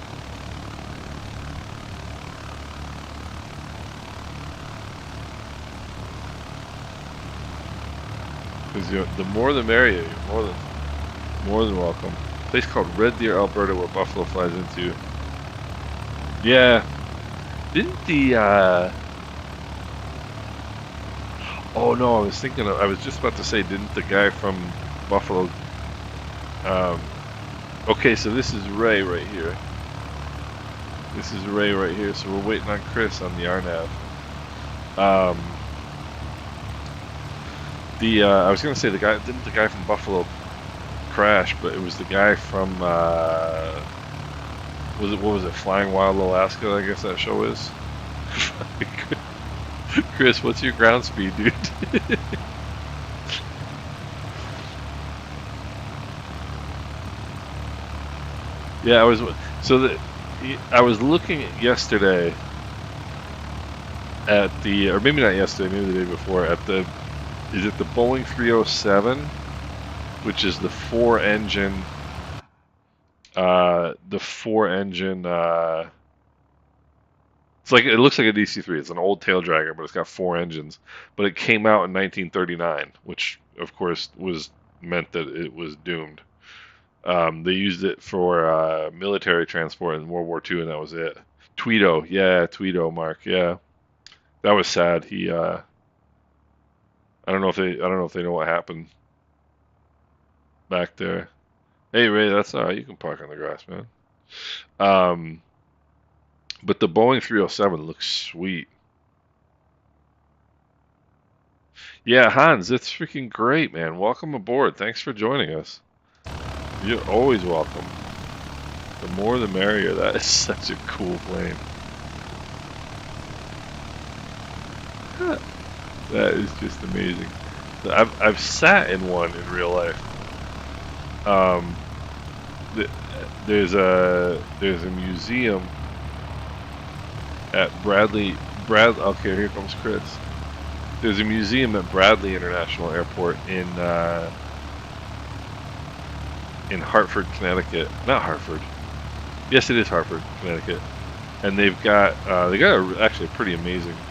Because the more the merrier. You're more than welcome. A place called Red Deer, Alberta, where Buffalo flies into. Yeah. Didn't the Oh no, I was just about to say, didn't the guy from Buffalo Okay, so this is Ray right here. This is Ray right here. So we're waiting on Chris on the RNAV. Um, I was gonna say didn't the guy from Buffalo crash, but it was the guy from what was it, Flying Wild Alaska? I guess that show is. Chris, what's your ground speed, dude? Yeah, so that I was looking yesterday at or maybe not yesterday, maybe the day before, is it the Boeing 307, which is the four engine, it's like, it looks like a DC-3. It's an old tail dragger, but it's got four engines. But it came out in 1939, which of course was meant that it was doomed. They used it for military transport in World War II, and that was it. Tweedo, yeah, Tweedo, Mark, yeah, that was sad. I don't know if they know what happened back there. Hey Ray, that's all right. You can park on the grass, man. Um, but the Boeing 307 looks sweet. Yeah, Hans, it's freaking great, man. Welcome aboard. Thanks for joining us. You're always welcome. The more the merrier. That is such a cool plane. That is just amazing. I've sat in one in real life. Um, there's a museum at Okay, here comes Chris. There's a museum at Bradley International Airport in Hartford, Connecticut. Not Hartford. Yes, it is Hartford, Connecticut. And they got actually a pretty amazing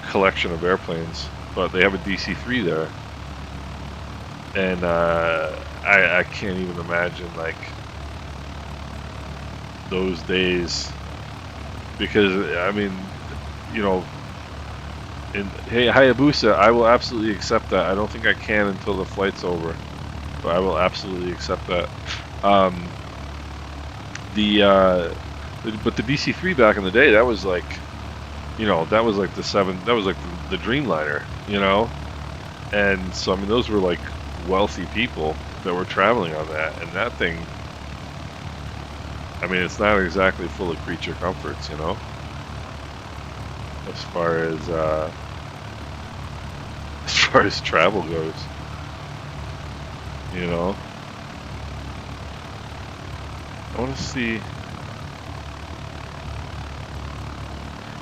collection of airplanes. But they have a DC-3 there, and I can't even imagine like those days, because I mean, you know, hey Hayabusa, I will absolutely accept that. I don't think I can until the flight's over, but I will absolutely accept that. Um, but the DC-3 back in the day, that was like, that was like that was like the Dreamliner, and so I mean those were like wealthy people that were traveling on that, and that thing, I mean, it's not exactly full of creature comforts, as far as as far as travel goes, you know. I want to see.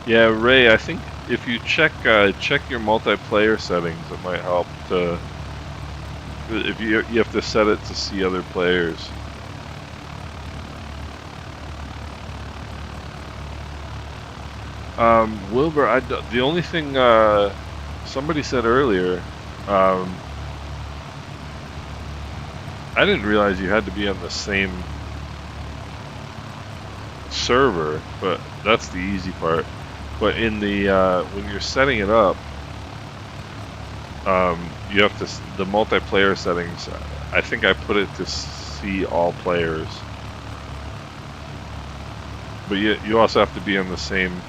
Yeah, Ray, I think if you check your multiplayer settings, it might help to. If you have to set it to see other players. Wilbur, the only thing somebody said earlier, I didn't realize you had to be on the same server, but that's the easy part. But in the when you're setting it up, you have the multiplayer settings. I think I put it to see all players, but you also have to be on the same.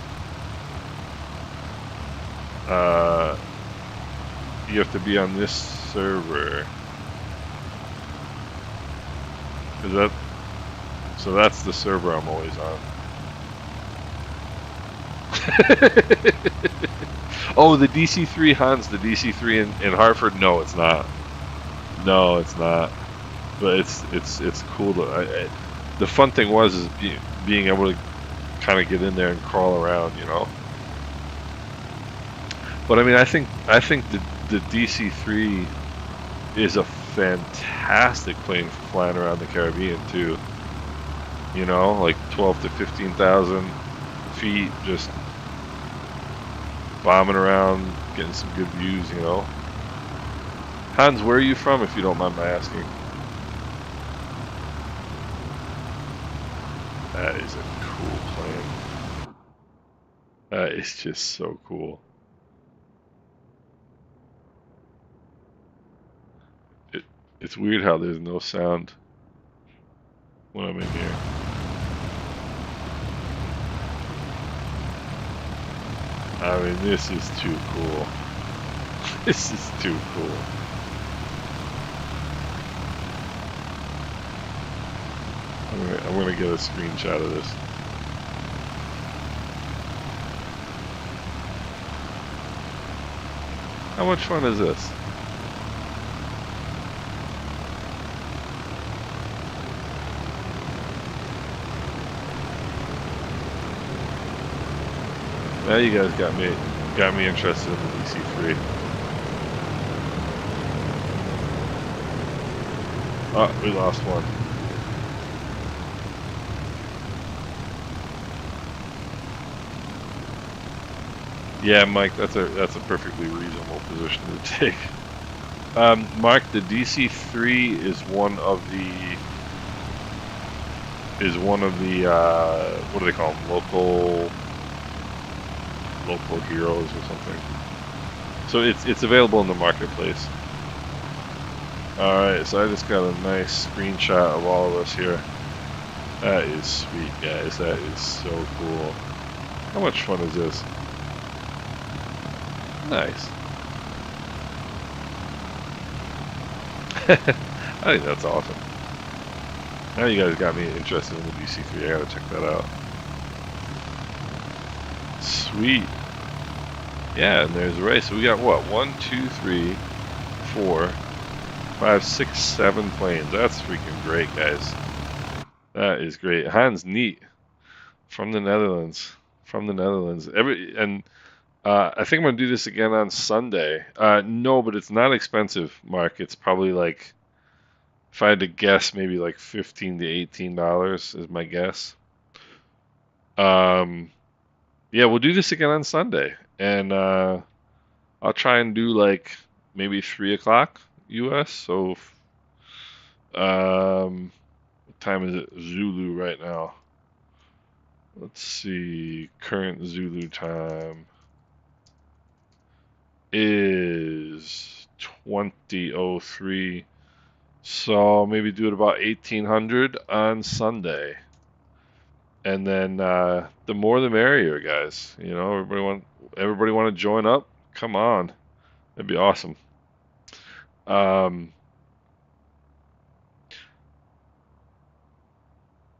You have to be on this server. Is that so? That's the server I'm always on. Oh, the DC-3, Hans, the DC-3 in Hartford. No, it's not. No, it's not. But it's cool the fun thing is being able to kind of get in there and crawl around. But I mean, I think the DC-3 is a fantastic plane for flying around the Caribbean too. Like 12 to 15,000 feet, just bombing around, getting some good views. Hans, where are you from, if you don't mind my asking? That is a cool plane. That is just so cool. It, it's weird how there's no sound. when I'm in here. I mean, this is too cool. This is too cool. I'm gonna get a screenshot of this. How much fun is this? Now you guys got me interested in the DC3. Oh, we lost one. Yeah, Mike, that's a perfectly reasonable position to take. Mark, the DC3 is one of the what do they call them? Local heroes or something. So it's available in the marketplace. All right, so I just got a nice screenshot of all of us here. That is sweet, guys. That is so cool. How much fun is this? Nice. I think that's awesome. Now you guys got me interested in the DC3. I gotta check that out. Sweet. Yeah, and there's Ray. So we got what? 1, 2, 3, 4, 5, 6, 7 planes. That's freaking great, guys. That is great. Hans Neat from the Netherlands. From the Netherlands. I think I'm gonna do this again on Sunday. No, but it's not expensive, Mark. It's probably like, if I had to guess, maybe like $15 to $18 is my guess. Yeah, we'll do this again on Sunday, and I'll try and do like maybe 3 o'clock U.S. So, what time is it Zulu right now? Let's see. Current Zulu time is 20:03. So maybe do it about 1800 on Sunday. And then the more the merrier, guys. You know, everybody want to join up? Come on. That'd be awesome.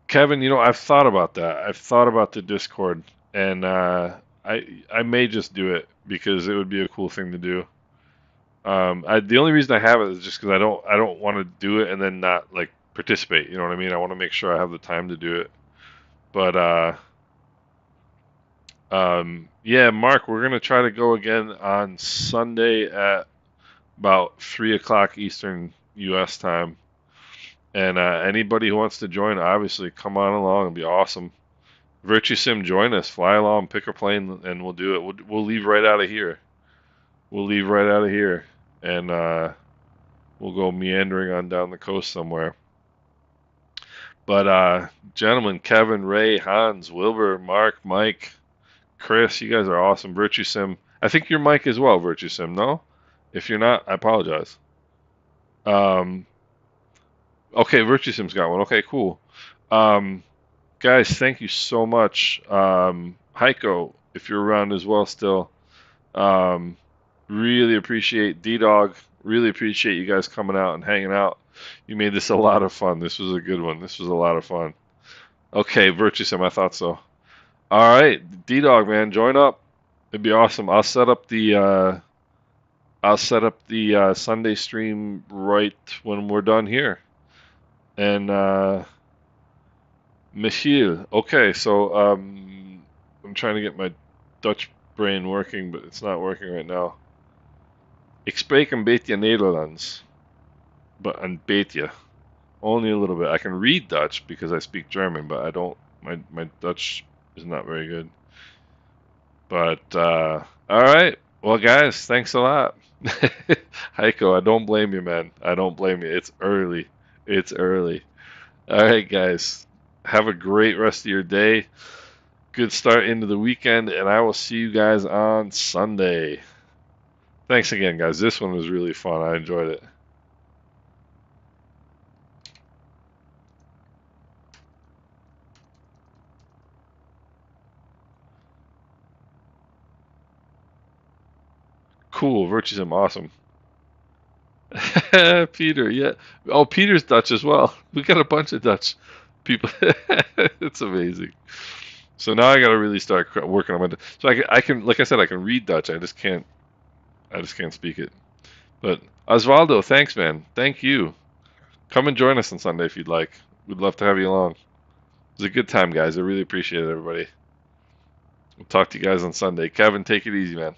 Kevin, you know, I've thought about that. I've thought about the Discord, and I may just do it because it would be a cool thing to do. The only reason I have it is just because I don't want to do it and then not like participate. You know what I mean? I want to make sure I have the time to do it. But yeah, Mark, we're gonna try to go again on Sunday at about 3 o'clock Eastern U.S. time. And anybody who wants to join, obviously, come on along. It'll be awesome. Virtue Sim, join us. Fly along, pick a plane, and we'll do it. We'll leave right out of here. We'll leave right out of here, and we'll go meandering on down the coast somewhere. But gentlemen, Kevin, Ray, Hans, Wilbur, Mark, Mike, Chris, you guys are awesome. Virtue Sim, I think you're Mike as well. Virtue Sim, no? If you're not, I apologize. Um, okay, Virtue Sim's got one. Okay, cool. Um, Guys, thank you so much. Heiko, if you're around as well still, um, really appreciate D-Dog. Really appreciate you guys coming out and hanging out. You made this a lot of fun. This was a good one. This was a lot of fun. Okay, Virtue Sim, I thought so. All right, D-Dog, man, join up. It'd be awesome. I'll set up the Sunday stream right when we're done here. And Michiel. Okay, so I'm trying to get my Dutch brain working, but it's not working right now. Ik spreek een beetje Nederlands, but een beetje, only a little bit. I can read Dutch because I speak German, but I don't. My Dutch is not very good. But all right, well, guys, thanks a lot. Heiko, I don't blame you, man. I don't blame you. It's early. It's early. All right, guys. Have a great rest of your day. Good start into the weekend, and I will see you guys on Sunday. Thanks again, guys. This one was really fun. I enjoyed it. cool. Virtuesim, awesome. Peter, yeah. Oh, Peter's Dutch as well. We got a bunch of Dutch people. It's amazing. So now I got to really start working on my. So I can, like I said, I can read Dutch. I just can't speak it. But Osvaldo, thanks, man. Thank you. Come and join us on Sunday if you'd like. We'd love to have you along. It was a good time, guys. I really appreciate it, everybody. We'll talk to you guys on Sunday. Kevin, take it easy, man.